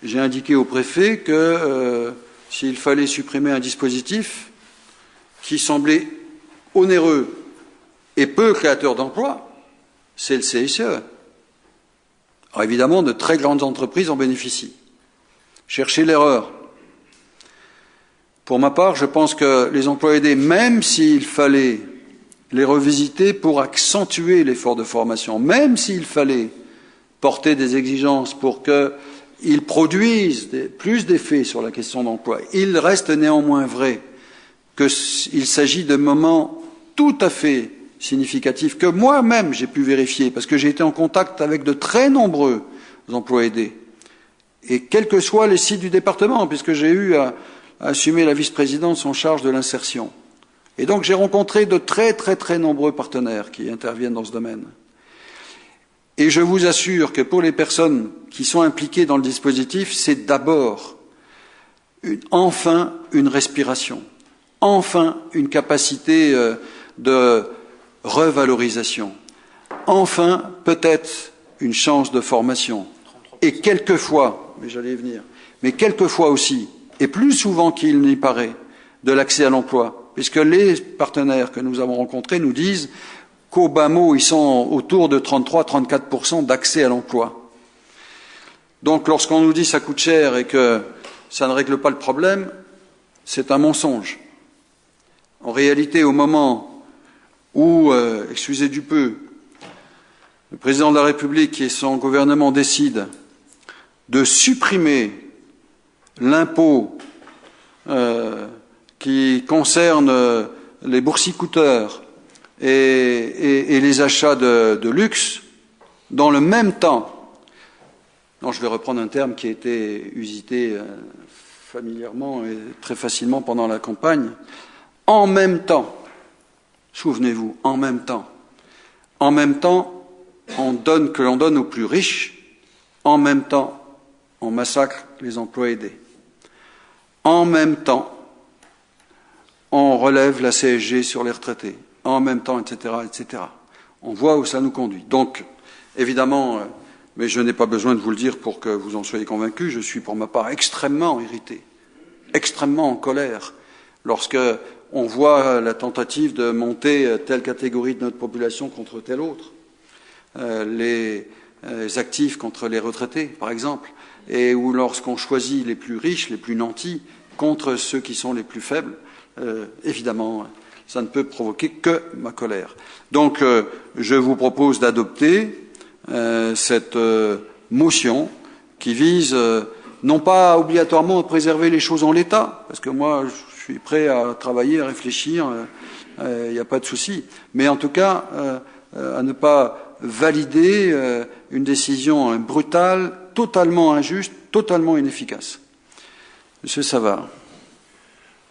J'ai indiqué au préfet que s'il fallait supprimer un dispositif qui semblait onéreux et peu créateur d'emplois, c'est le CICE. Alors évidemment, de très grandes entreprises en bénéficient. Cherchez l'erreur. Pour ma part, je pense que les emplois aidés, même s'il fallait les revisiter pour accentuer l'effort de formation, même s'il fallait porter des exigences pour qu'ils produisent plus d'effets sur la question d'emploi, il reste néanmoins vrai qu'il s'agit de moments tout à fait significatifs que moi-même j'ai pu vérifier parce que j'ai été en contact avec de très nombreux emplois aidés et quels que soient les sites du département, puisque j'ai eu à assumer la vice-présidence en charge de l'insertion. Et donc j'ai rencontré de très très très nombreux partenaires qui interviennent dans ce domaine. Et je vous assure que pour les personnes qui sont impliquées dans le dispositif, c'est d'abord enfin une respiration, enfin une capacité de revalorisation, enfin peut-être une chance de formation. Et quelquefois, mais j'allais y venir, mais quelquefois aussi, et plus souvent qu'il n'y paraît, de l'accès à l'emploi. Puisque les partenaires que nous avons rencontrés nous disent qu'au bas mot, ils sont autour de 33-34% d'accès à l'emploi. Donc lorsqu'on nous dit que ça coûte cher et que ça ne règle pas le problème, c'est un mensonge. En réalité, au moment où, excusez du peu, le président de la République et son gouvernement décident de supprimer l'impôt qui concerne les boursicouteurs et les achats de luxe, dans le même temps, non, je vais reprendre un terme qui a été usité familièrement et très facilement pendant la campagne, en même temps, souvenez-vous, en même temps, on donne aux plus riches, en même temps, on massacre les emplois aidés. En même temps, on relève la CSG sur les retraités. En même temps, etc., etc. On voit où ça nous conduit. Donc, évidemment, mais je n'ai pas besoin de vous le dire pour que vous en soyez convaincus, je suis pour ma part extrêmement irrité, extrêmement en colère, lorsque on voit la tentative de monter telle catégorie de notre population contre telle autre. Les actifs contre les retraités, par exemple, et où lorsqu'on choisit les plus riches, les plus nantis, contre ceux qui sont les plus faibles, évidemment, ça ne peut provoquer que ma colère. Donc, je vous propose d'adopter cette motion qui vise non pas obligatoirement à préserver les choses en l'état, parce que moi, je suis prêt à travailler, à réfléchir, il n'y a pas de souci, mais en tout cas, à ne pas valider une décision brutale, totalement injuste, totalement inefficace. Monsieur Savard.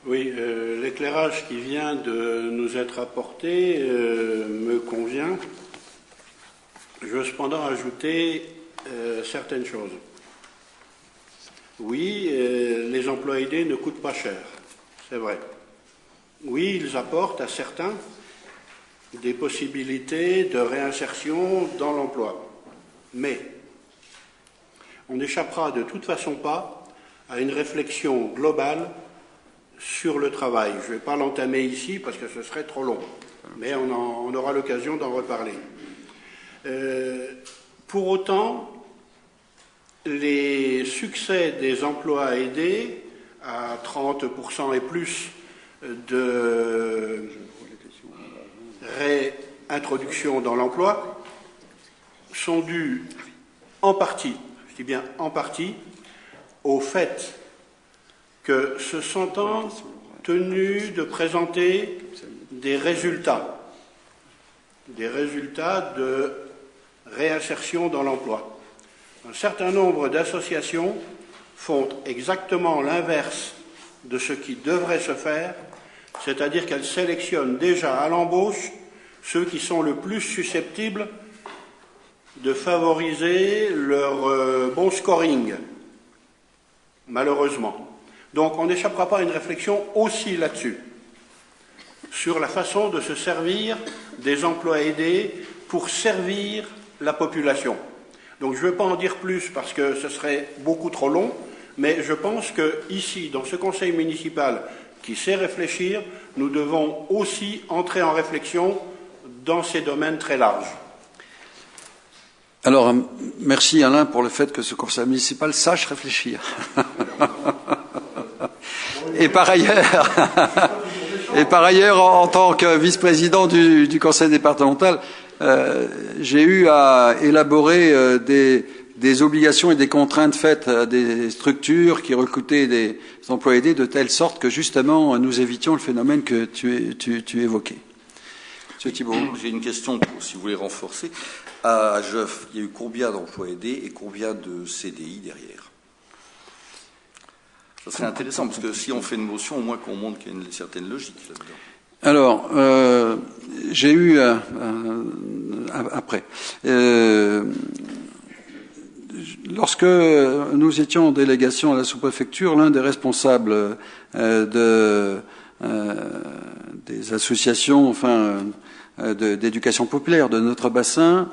Oui, l'éclairage qui vient de nous être apporté me convient. Je veux cependant ajouter certaines choses. Oui, les emplois aidés ne coûtent pas cher, c'est vrai. Oui, ils apportent à certains des possibilités de réinsertion dans l'emploi. Mais on n'échappera de toute façon pas à une réflexion globale sur le travail. Je ne vais pas l'entamer ici parce que ce serait trop long, mais on aura l'occasion d'en reparler. Pour autant, les succès des emplois aidés, à 30% et plus de réintroduction dans l'emploi, sont dus en partie, je dis bien en partie, au fait que se sentant tenus de présenter des résultats de réinsertion dans l'emploi. Un certain nombre d'associations font exactement l'inverse de ce qui devrait se faire, c'est-à-dire qu'elles sélectionnent déjà à l'embauche ceux qui sont le plus susceptibles de favoriser leur bon scoring, malheureusement. Donc on n'échappera pas à une réflexion aussi là-dessus, sur la façon de se servir des emplois aidés pour servir la population. Donc je ne veux pas en dire plus parce que ce serait beaucoup trop long, mais je pense que ici, dans ce conseil municipal qui sait réfléchir, nous devons aussi entrer en réflexion dans ces domaines très larges. Alors, merci Alain pour le fait que ce conseil municipal sache réfléchir. Et par ailleurs, en tant que vice-président du conseil départemental, j'ai eu à élaborer des obligations et des contraintes faites à des structures qui recrutaient des emplois aidés de telle sorte que justement nous évitions le phénomène que tu évoquais. Monsieur Thibault. J'ai une question, si vous voulez renforcer. À Jeuf, il y a eu combien d'emplois aidés et combien de CDI derrière? Ça serait intéressant, parce que si on fait une motion, au moins qu'on montre qu'il y a une certaine logique là-dedans. Alors, j'ai eu après. Lorsque nous étions en délégation à la sous-préfecture, l'un des responsables des associations, d'éducation populaire de notre bassin,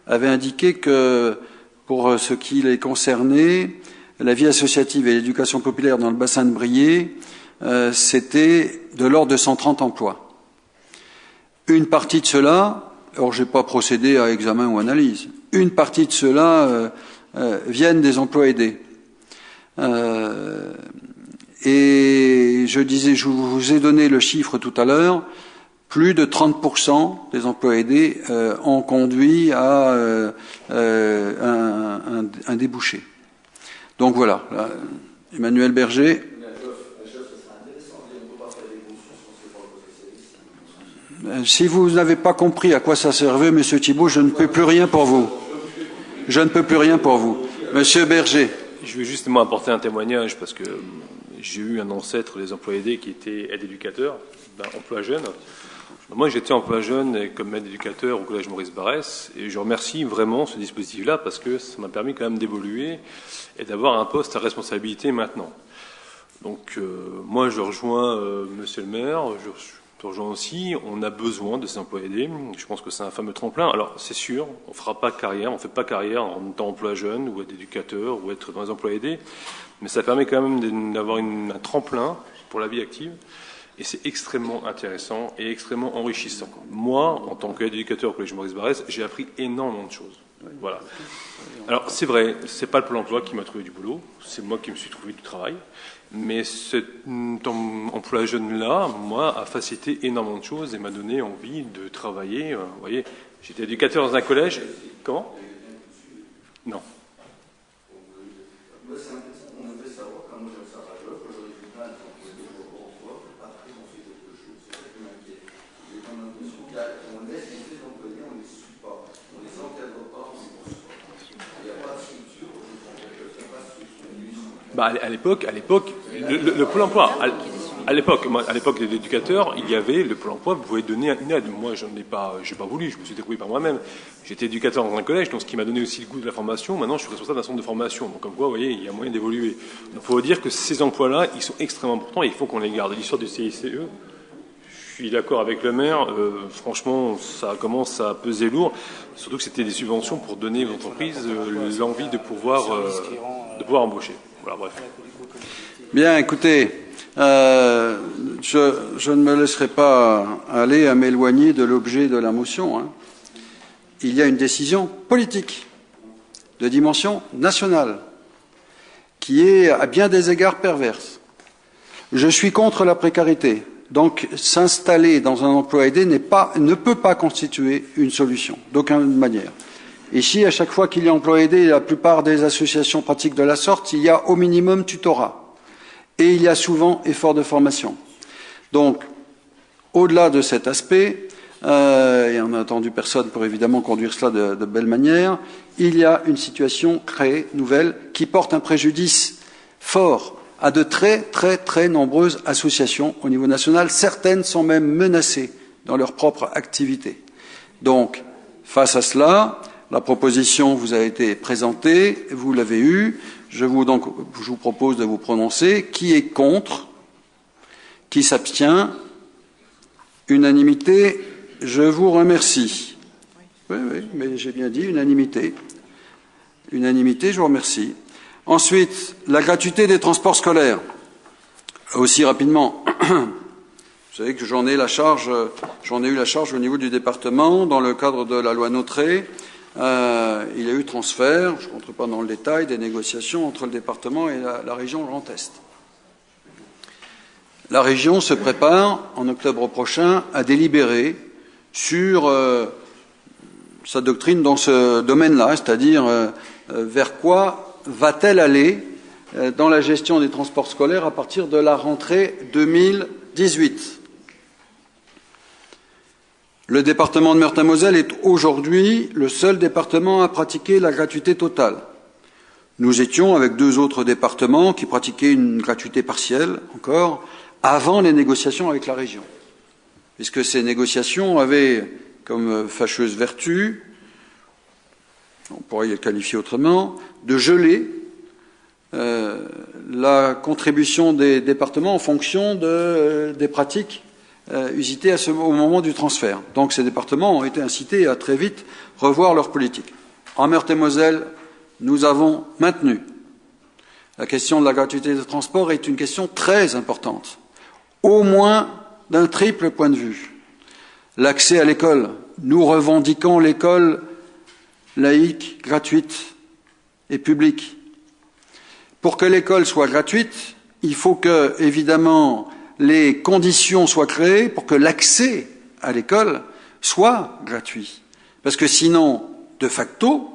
avait indiqué que, pour ce qui les concernait, la vie associative et l'éducation populaire dans le bassin de Briey, c'était de l'ordre de 130 emplois. Une partie de cela, alors je n'ai pas procédé à examen ou analyse, une partie de cela viennent des emplois aidés. Et je vous ai donné le chiffre tout à l'heure, plus de 30% des emplois aidés ont conduit à un débouché. Donc voilà, Emmanuel Berger. Si vous n'avez pas compris à quoi ça servait, Monsieur Thibault, je ne peux plus rien pour vous. Je ne peux plus rien pour vous. Monsieur Berger. Je vais justement apporter un témoignage parce que j'ai eu un ancêtre des emplois aidés qui était aide-éducateur, emploi jeune. Moi, j'étais emploi jeune comme aide-éducateur au collège Maurice Barrès et je remercie vraiment ce dispositif-là parce que ça m'a permis quand même d'évoluer et d'avoir un poste à responsabilité maintenant. Donc, moi, je rejoins Monsieur le maire, je rejoins aussi, on a besoin de ces emplois aidés. Je pense que c'est un fameux tremplin. Alors, c'est sûr, on ne fera pas carrière, on ne fait pas carrière en étant emploi jeune ou être éducateur ou être dans les emplois aidés, mais ça permet quand même d'avoir un tremplin pour la vie active. Et c'est extrêmement intéressant et extrêmement enrichissant. Moi, en tant qu'éducateur au collège Maurice Barrès, j'ai appris énormément de choses. Voilà. Alors, c'est vrai, c'est pas le Pôle emploi qui m'a trouvé du boulot, c'est moi qui me suis trouvé du travail. Mais cet emploi jeune-là, moi, a facilité énormément de choses et m'a donné envie de travailler. Vous voyez, j'étais éducateur dans un collège. Comment? Non. Bah, à l'époque, le Pôle emploi, à l'époque des éducateurs, il y avait le Pôle emploi, vous pouvez donner une aide. Moi, j'ai pas voulu, je me suis débrouillé par moi-même. J'étais éducateur dans un collège, donc ce qui m'a donné aussi le goût de la formation. Maintenant, je suis responsable d'un centre de formation. Donc, comme quoi, vous voyez, il y a moyen d'évoluer. Donc, il faut dire que ces emplois-là, ils sont extrêmement importants et il faut qu'on les garde. L'histoire du CICE, je suis d'accord avec le maire. Franchement, ça commence à peser lourd. Surtout que c'était des subventions pour donner aux entreprises l'envie de pouvoir embaucher. Voilà, bref. Bien, écoutez, je ne me laisserai pas aller à m'éloigner de l'objet de la motion. Hein. Il y a une décision politique de dimension nationale qui est à bien des égards perverse. Je suis contre la précarité. Donc, s'installer dans un emploi aidé ne peut pas constituer une solution, d'aucune manière. Ici, à chaque fois qu'il y a emploi aidé, la plupart des associations pratiquent de la sorte, il y a au minimum tutorat. Et il y a souvent effort de formation. Donc, au-delà de cet aspect, et on n'a entendu personne pour évidemment conduire cela de belle manière, il y a une situation créée, nouvelle, qui porte un préjudice fort à de très, très, très nombreuses associations au niveau national. Certaines sont même menacées dans leur propre activité. Donc, face à cela, la proposition vous a été présentée, vous l'avez eue. Je vous propose de vous prononcer. Qui est contre? Qui s'abstient? Unanimité. Je vous remercie. Oui, mais j'ai bien dit unanimité. Unanimité, je vous remercie. Ensuite, la gratuité des transports scolaires. Aussi rapidement. Vous savez que j'en ai eu la charge au niveau du département dans le cadre de la loi Notré. Il y a eu transfert, je ne rentre pas dans le détail, des négociations entre le département et la région Grand Est. La région se prépare, en octobre prochain, à délibérer sur sa doctrine dans ce domaine-là, c'est-à-dire vers quoi va-t-elle aller dans la gestion des transports scolaires à partir de la rentrée 2018. Le département de Meurthe-et-Moselle est aujourd'hui le seul département à pratiquer la gratuité totale. Nous étions avec 2 autres départements qui pratiquaient une gratuité partielle, encore, avant les négociations avec la région. Puisque ces négociations avaient comme fâcheuse vertu, on pourrait les qualifier autrement, de geler la contribution des départements en fonction des pratiques usitées au moment du transfert. Donc ces départements ont été incités à très vite revoir leur politique. En Meurthe-et-Moselle, nous avons maintenu. La question de la gratuité des transports est une question très importante, au moins d'un triple point de vue. L'accès à l'école. Nous revendiquons l'école laïque, gratuite et publique. Pour que l'école soit gratuite, il faut que, évidemment, les conditions soient créées pour que l'accès à l'école soit gratuit. Parce que sinon, de facto,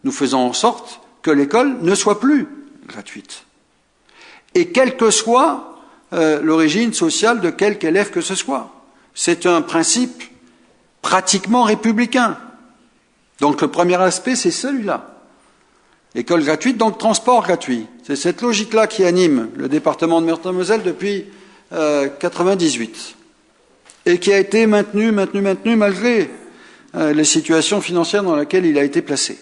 nous faisons en sorte que l'école ne soit plus gratuite. Et quelle que soit l'origine sociale de quelque élève que ce soit. C'est un principe pratiquement républicain. Donc le premier aspect, c'est celui-là. École gratuite, donc transport gratuit. C'est cette logique-là qui anime le département de Meurthe-et-Moselle depuis 1998 et qui a été maintenue malgré les situations financières dans lesquelles il a été placé.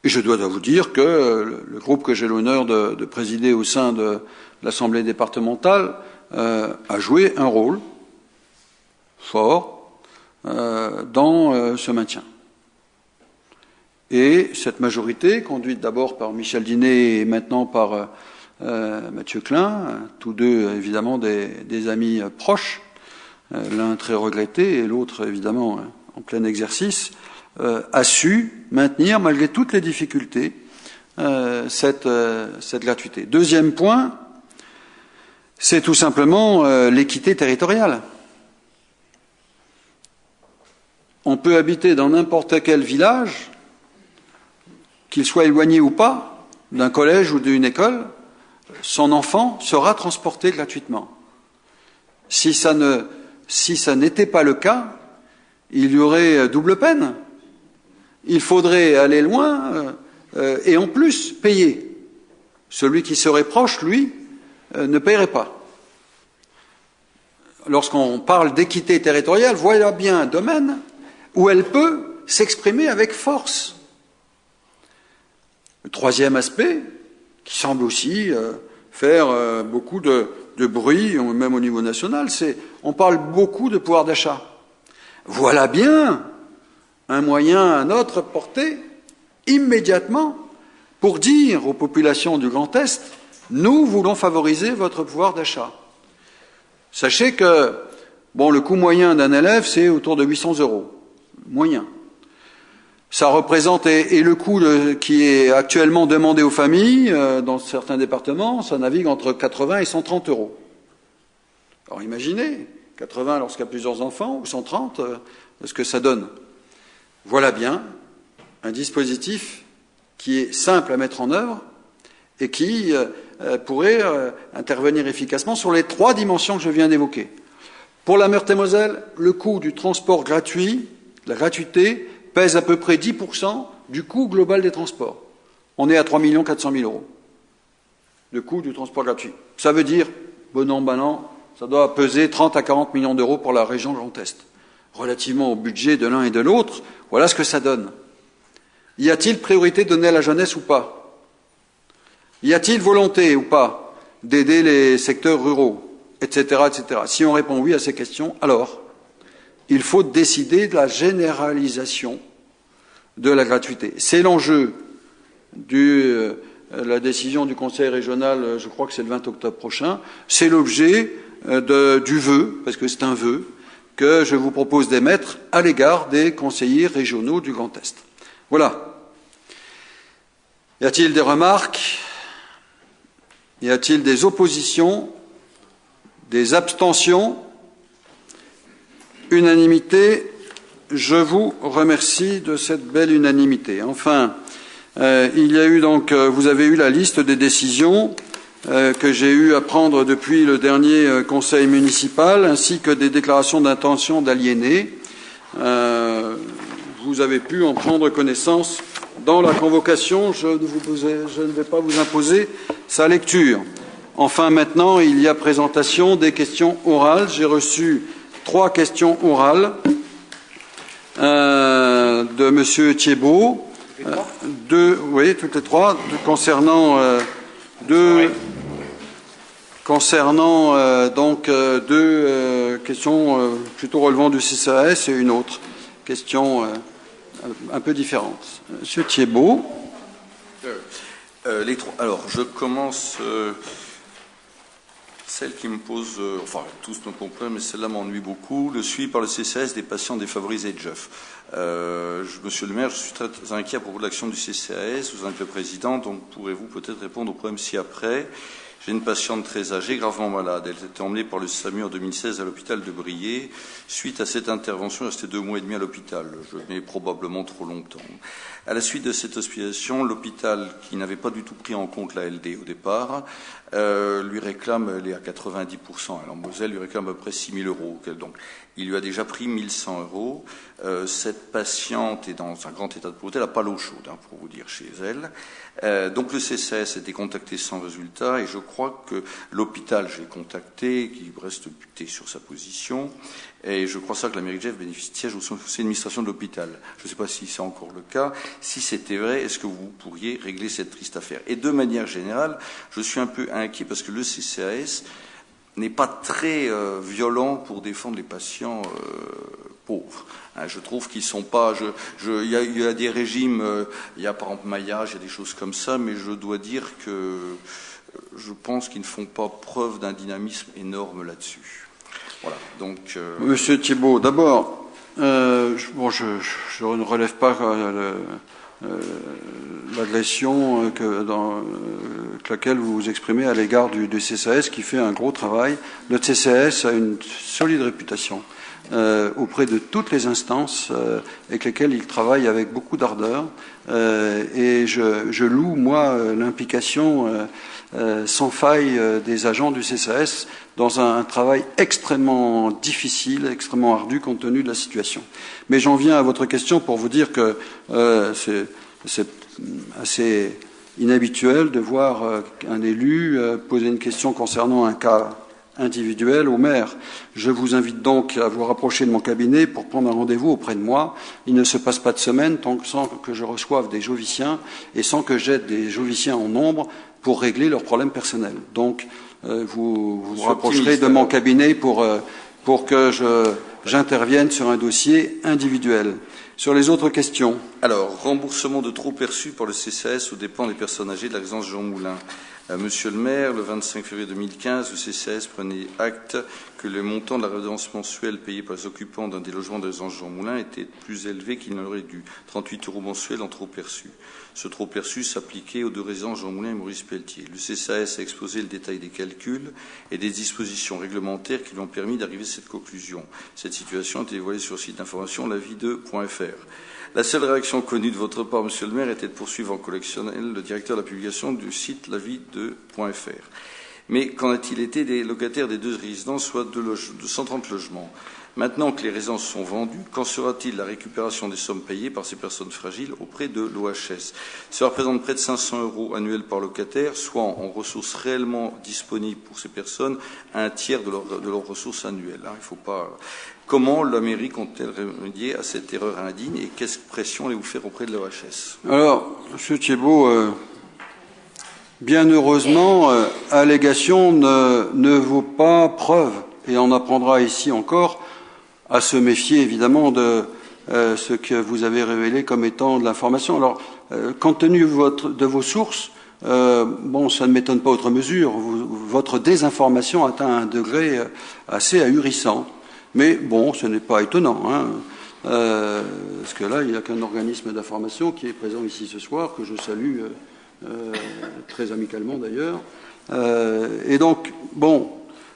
Et je dois vous dire que le groupe que j'ai l'honneur de présider au sein de l'Assemblée départementale a joué un rôle fort dans ce maintien. Et cette majorité, conduite d'abord par Michel Dinet et maintenant par Mathieu Klein, tous deux évidemment des amis proches, l'un très regretté et l'autre évidemment en plein exercice, a su maintenir, malgré toutes les difficultés, cette gratuité. Deuxième point, c'est tout simplement l'équité territoriale. On peut habiter dans n'importe quel village, qu'il soit éloigné ou pas, d'un collège ou d'une école, son enfant sera transporté gratuitement. Si ça n'était pas le cas, il y aurait double peine. Il faudrait aller loin et en plus payer. Celui qui serait proche, lui, ne paierait pas. Lorsqu'on parle d'équité territoriale, voilà bien un domaine où elle peut s'exprimer avec force. Le troisième aspect, qui semble aussi faire beaucoup de bruit, même au niveau national, c'est on parle beaucoup de pouvoir d'achat. Voilà bien un moyen à notre portée, immédiatement, pour dire aux populations du Grand Est, nous voulons favoriser votre pouvoir d'achat. Sachez que le coût moyen d'un élève, c'est autour de 800 €. Moyen. Ça représente, et le coût qui est actuellement demandé aux familles, dans certains départements, ça navigue entre 80 et 130 €. Alors imaginez, 80 lorsqu'il y a plusieurs enfants, ou 130, ce que ça donne. Voilà bien un dispositif qui est simple à mettre en œuvre et qui pourrait intervenir efficacement sur les 3 dimensions que je viens d'évoquer. Pour la Meurthe-et-Moselle, le coût du transport gratuit, la gratuité, pèse à peu près 10% du coût global des transports. On est à 3 400 000 € de coût du transport gratuit. Ça veut dire, bon an, ça doit peser 30 à 40 millions d'euros pour la région Grand Est. Relativement au budget de l'un et de l'autre, voilà ce que ça donne. Y a-t-il priorité donnée à la jeunesse ou pas? Y a-t-il volonté ou pas d'aider les secteurs ruraux, etc., etc. Si on répond oui à ces questions, alors il faut décider de la généralisation de la gratuité. C'est l'enjeu de la décision du Conseil régional, je crois que c'est le 20 octobre prochain. C'est l'objet du vœu, parce que c'est un vœu, que je vous propose d'émettre à l'égard des conseillers régionaux du Grand Est. Voilà. Y a-t-il des remarques? Y a-t-il des oppositions? Des abstentions? Unanimité. Je vous remercie de cette belle unanimité. Enfin, il y a eu donc, vous avez eu la liste des décisions que j'ai eu à prendre depuis le dernier conseil municipal, ainsi que des déclarations d'intention d'aliéner. Vous avez pu en prendre connaissance dans la convocation. Je ne vais pas vous imposer sa lecture. Enfin, maintenant, il y a présentation des questions orales. J'ai reçu 3 questions orales de M. Thiebaud. 2, oui, toutes les 3, concernant donc 2 questions plutôt relevant du CCAS et une autre question un peu différente. Monsieur Thiebaud. Alors, je commence. Celle qui me pose, enfin tous me posent problème, mais celle-là m'ennuie beaucoup. Le suivi par le CCAS des patients défavorisés de Jeuf. Monsieur le maire, je suis très inquiet à propos de l'action du CCAS. Vous en êtes le président, donc pourrez-vous peut-être répondre au problème ci-après. J'ai une patiente très âgée, gravement malade. Elle a été emmenée par le SAMU en 2016 à l'hôpital de Briey. Suite à cette intervention, elle est restée 2 mois et demi à l'hôpital. Je mets probablement trop longtemps. À la suite de cette hospitalisation, l'hôpital, qui n'avait pas du tout pris en compte la LD au départ, lui réclame, elle est à 90%, alors Moselle lui réclame à peu près 6 000 €. Donc, il lui a déjà pris 1 100 €. Cette patiente est dans un grand état de pauvreté, elle n'a pas l'eau chaude, pour vous dire, chez elle. Donc le CCAS a été contacté sans résultat, et je crois que l'hôpital, j'ai contacté, qui reste buté sur sa position, et je crois ça que la mairie de Jeff bénéficie de siège au sein de l'administration de l'hôpital. Je ne sais pas si c'est encore le cas. Si c'était vrai, est-ce que vous pourriez régler cette triste affaire? Et de manière générale, je suis un peu inquiet parce que le CCAS n'est pas très violent pour défendre les patients pauvres. Je trouve qu'ils sont pas. Il y a des régimes, il y a par exemple maillage, il y a des choses comme ça, mais je dois dire que je pense qu'ils ne font pas preuve d'un dynamisme énorme là-dessus. Voilà. Donc, Monsieur Thiebaud, d'abord, je bon, je ne relève pas l'agression que laquelle vous vous exprimez à l'égard du CCAS qui fait un gros travail. Le CCAS a une solide réputation auprès de toutes les instances avec lesquelles il travaille avec beaucoup d'ardeur et je loue, moi, l'implication sans faille des agents du CCAS dans un travail extrêmement difficile, extrêmement ardu compte tenu de la situation. Mais j'en viens à votre question pour vous dire que c'est assez inhabituel de voir un élu poser une question concernant un cas individuel au maire. Je vous invite donc à vous rapprocher de mon cabinet pour prendre un rendez-vous auprès de moi. Il ne se passe pas de semaine sans que je reçoive des joviciens et sans que j'aide des joviciens en nombre pour régler leurs problèmes personnels. Donc, vous vous rapprocherez de mon cabinet pour que j'intervienne sur un dossier individuel. Sur les autres questions. Alors, remboursement de trop perçus par le CCAS aux dépens des personnes âgées de la résidence Jean Moulin. Monsieur le maire, le 25 février 2015, le CCAS prenait acte que le montant de la résidence mensuelle payée par les occupants d'un des logements de la résidence Jean Moulin était plus élevé qu'il n'aurait dû, 38 € mensuels en trop perçus. Ce trop perçu s'appliquait aux deux résidences Jean Moulin et Maurice Pelletier. Le CCAS a exposé le détail des calculs et des dispositions réglementaires qui lui ont permis d'arriver à cette conclusion. Cette situation a été dévoilée sur le site d'information lavi2.fr. La seule réaction connue de votre part, monsieur le maire, était de poursuivre en collectionnel le directeur de la publication du site lavi2.fr. Mais qu'en a-t-il été des locataires des deux résidences, soit de 130 logements? Maintenant que les résidences sont vendues, qu'en sera-t-il de la récupération des sommes payées par ces personnes fragiles auprès de l'OHS? Cela représente près de 500 € annuels par locataire, soit en ressources réellement disponibles pour ces personnes, un tiers de leurs ressources annuelles. Il faut pas... Comment la mairie compte-t-elle remédier à cette erreur indigne et quelle pression allez-vous faire auprès de l'OHS? Alors, M. Thiebaut, bien heureusement, allégation ne vaut pas preuve. Et on apprendra ici encore à se méfier, évidemment, de ce que vous avez révélé comme étant de l'information. Alors, compte tenu de vos sources, bon, ça ne m'étonne pas outre mesure. Votre désinformation atteint un degré assez ahurissant. Mais bon, ce n'est pas étonnant, parce que là, il n'y a qu'un organisme d'information qui est présent ici ce soir, que je salue très amicalement d'ailleurs. Et donc, bon,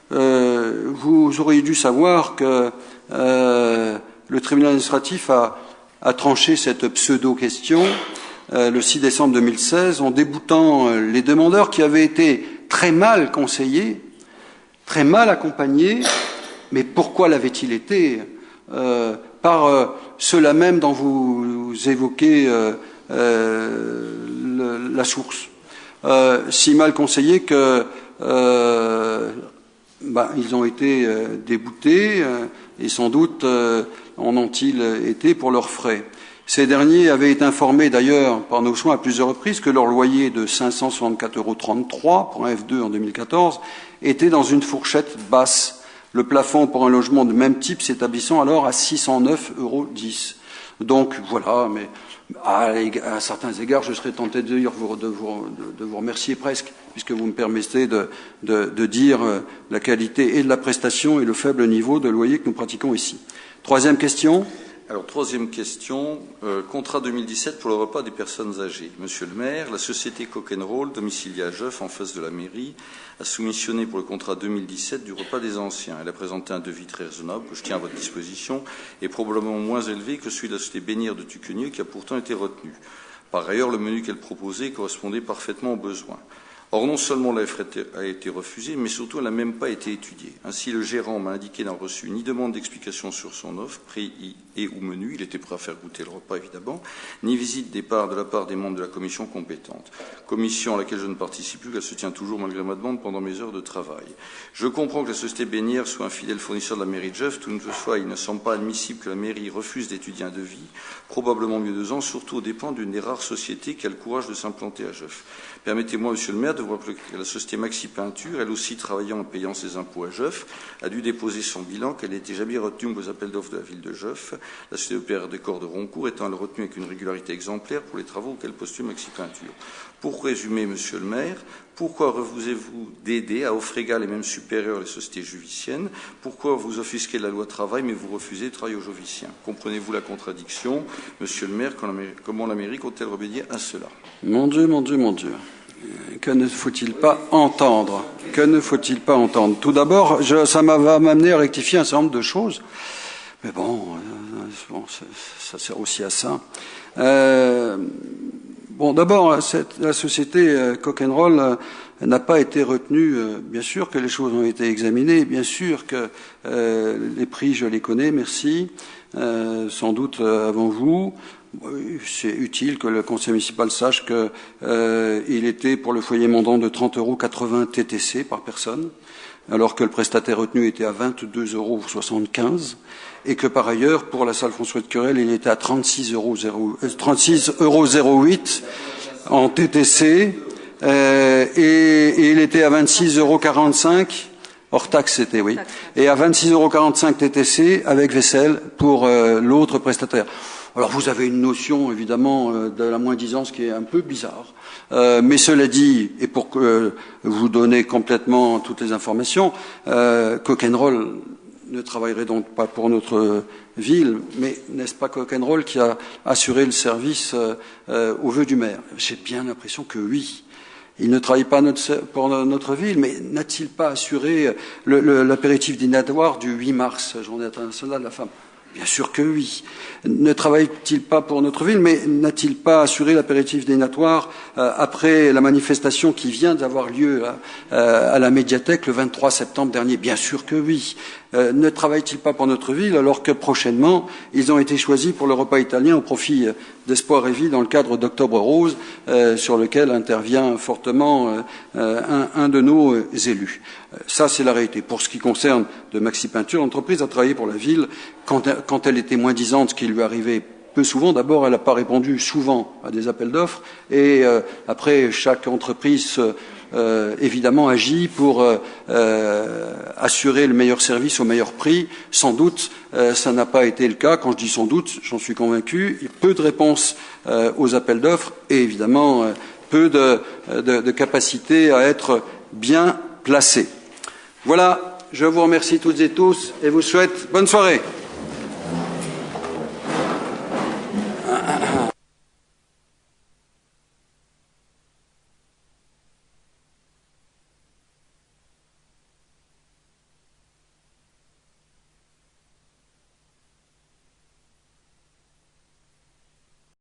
vous auriez dû savoir que le tribunal administratif a tranché cette pseudo-question le 6 décembre 2016 en déboutant les demandeurs qui avaient été très mal conseillés, très mal accompagnés. Mais pourquoi l'avait-il été? Par ceux-là même dont vous évoquez la source. Si mal conseillés que ils ont été déboutés et sans doute en ont-ils été pour leurs frais. Ces derniers avaient été informés d'ailleurs par nos soins à plusieurs reprises que leur loyer de 564,33 € pour un F2 en 2014 était dans une fourchette basse. Le plafond pour un logement de même type s'établissant alors à 609,10 €. Donc voilà, mais à certains égards, je serais tenté de vous remercier presque, puisque vous me permettez de dire la qualité et de la prestation et le faible niveau de loyer que nous pratiquons ici. Troisième question. Alors, troisième question, contrat 2017 pour le repas des personnes âgées. Monsieur le maire, la société Cock'n'Roll, domiciliée à Jeuf, en face de la mairie, a soumissionné pour le contrat 2017 du repas des anciens. Elle a présenté un devis très raisonnable, que je tiens à votre disposition, et probablement moins élevé que celui de la société Bénière de Tuquenieu, qui a pourtant été retenu. Par ailleurs, le menu qu'elle proposait correspondait parfaitement aux besoins. Or, non seulement l'offre a été refusée, mais surtout elle n'a même pas été étudiée. Ainsi, le gérant m'a indiqué n'avoir reçu ni demande d'explication sur son offre, prix et ou menu, il était prêt à faire goûter le repas évidemment, ni visite de la part des membres de la commission compétente. Commission à laquelle je ne participe plus, elle se tient toujours malgré ma demande pendant mes heures de travail. Je comprends que la société Bénière soit un fidèle fournisseur de la mairie de Jeuf, toutefois il ne semble pas admissible que la mairie refuse d'étudier un devis, probablement mieux 2 ans, surtout aux dépens d'une des rares sociétés qui a le courage de s'implanter à Jeuf. Permettez-moi, monsieur le maire, de de vous rappeler que la société Maxi Peinture, elle aussi travaillant et payant ses impôts à Geoff, a dû déposer son bilan qu'elle n'était jamais retenue aux appels d'offres de la ville de Geoff, la société opéraire des corps de Roncourt étant elle retenue avec une régularité exemplaire pour les travaux auxquels postule Maxi Peinture. Pour résumer, Monsieur le maire, pourquoi refusez-vous d'aider à offre égale et même supérieure les sociétés juviciennes? Pourquoi vous offusquez la loi travail mais vous refusez de travailler aux juviciens? Comprenez-vous la contradiction? Monsieur le maire, comment la mairie compte-t-elle remédier à cela? Mon Dieu, mon Dieu, mon Dieu. Que ne faut-il pas entendre? Que ne faut-il pas entendre? Tout d'abord, ça va m'amener à rectifier un certain nombre de choses. Mais bon, ça sert aussi à ça. Bon, d'abord, la société Cock'n'Roll n'a pas été retenue. Bien sûr que les choses ont été examinées. Bien sûr que les prix, je les connais, merci. Sans doute avant vous. C'est utile que le conseil municipal sache qu'il était pour le foyer mandant de 30,80 € TTC par personne, alors que le prestataire retenu était à 22,75 € et que par ailleurs, pour la salle François de Querelle, il était à 36,08 € en TTC et il était à 26,45 € hors taxe, c'était, oui, et à 26,45 € TTC avec vaisselle pour l'autre prestataire. Alors vous avez une notion évidemment de la moins-disance qui est un peu bizarre, mais cela dit, et pour que vous donner complètement toutes les informations, Cock'n'Roll ne travaillerait donc pas pour notre ville, mais n'est-ce pas Cock'n'Roll qui a assuré le service au vœu du maire? J'ai bien l'impression que oui. Il ne travaille pas pour notre ville, mais n'a-t-il pas assuré l'apéritif dînatoire du 8 mars, journée internationale de la femme? Bien sûr que oui. Ne travaille-t-il pas pour notre ville, mais n'a-t-il pas assuré l'apéritif dînatoire après la manifestation qui vient d'avoir lieu à la médiathèque le 23 septembre dernier? Bien sûr que oui. Ne travaille-t-il pas pour notre ville alors que prochainement, ils ont été choisis pour le repas italien au profit d'Espoir et Vie dans le cadre d'Octobre Rose, sur lequel intervient fortement un de nos élus. Ça, c'est la réalité. Pour ce qui concerne de Maxi Peinture, l'entreprise a travaillé pour la ville quand elle était moins-disante, ce qui lui arrivait peu souvent. D'abord, elle n'a pas répondu souvent à des appels d'offres, et après, chaque entreprise évidemment agit pour assurer le meilleur service au meilleur prix. Sans doute, ça n'a pas été le cas. Quand je dis sans doute, j'en suis convaincu. Il y a peu de réponses aux appels d'offres et évidemment peu de capacité à être bien placés. Voilà, je vous remercie toutes et tous et vous souhaite bonne soirée.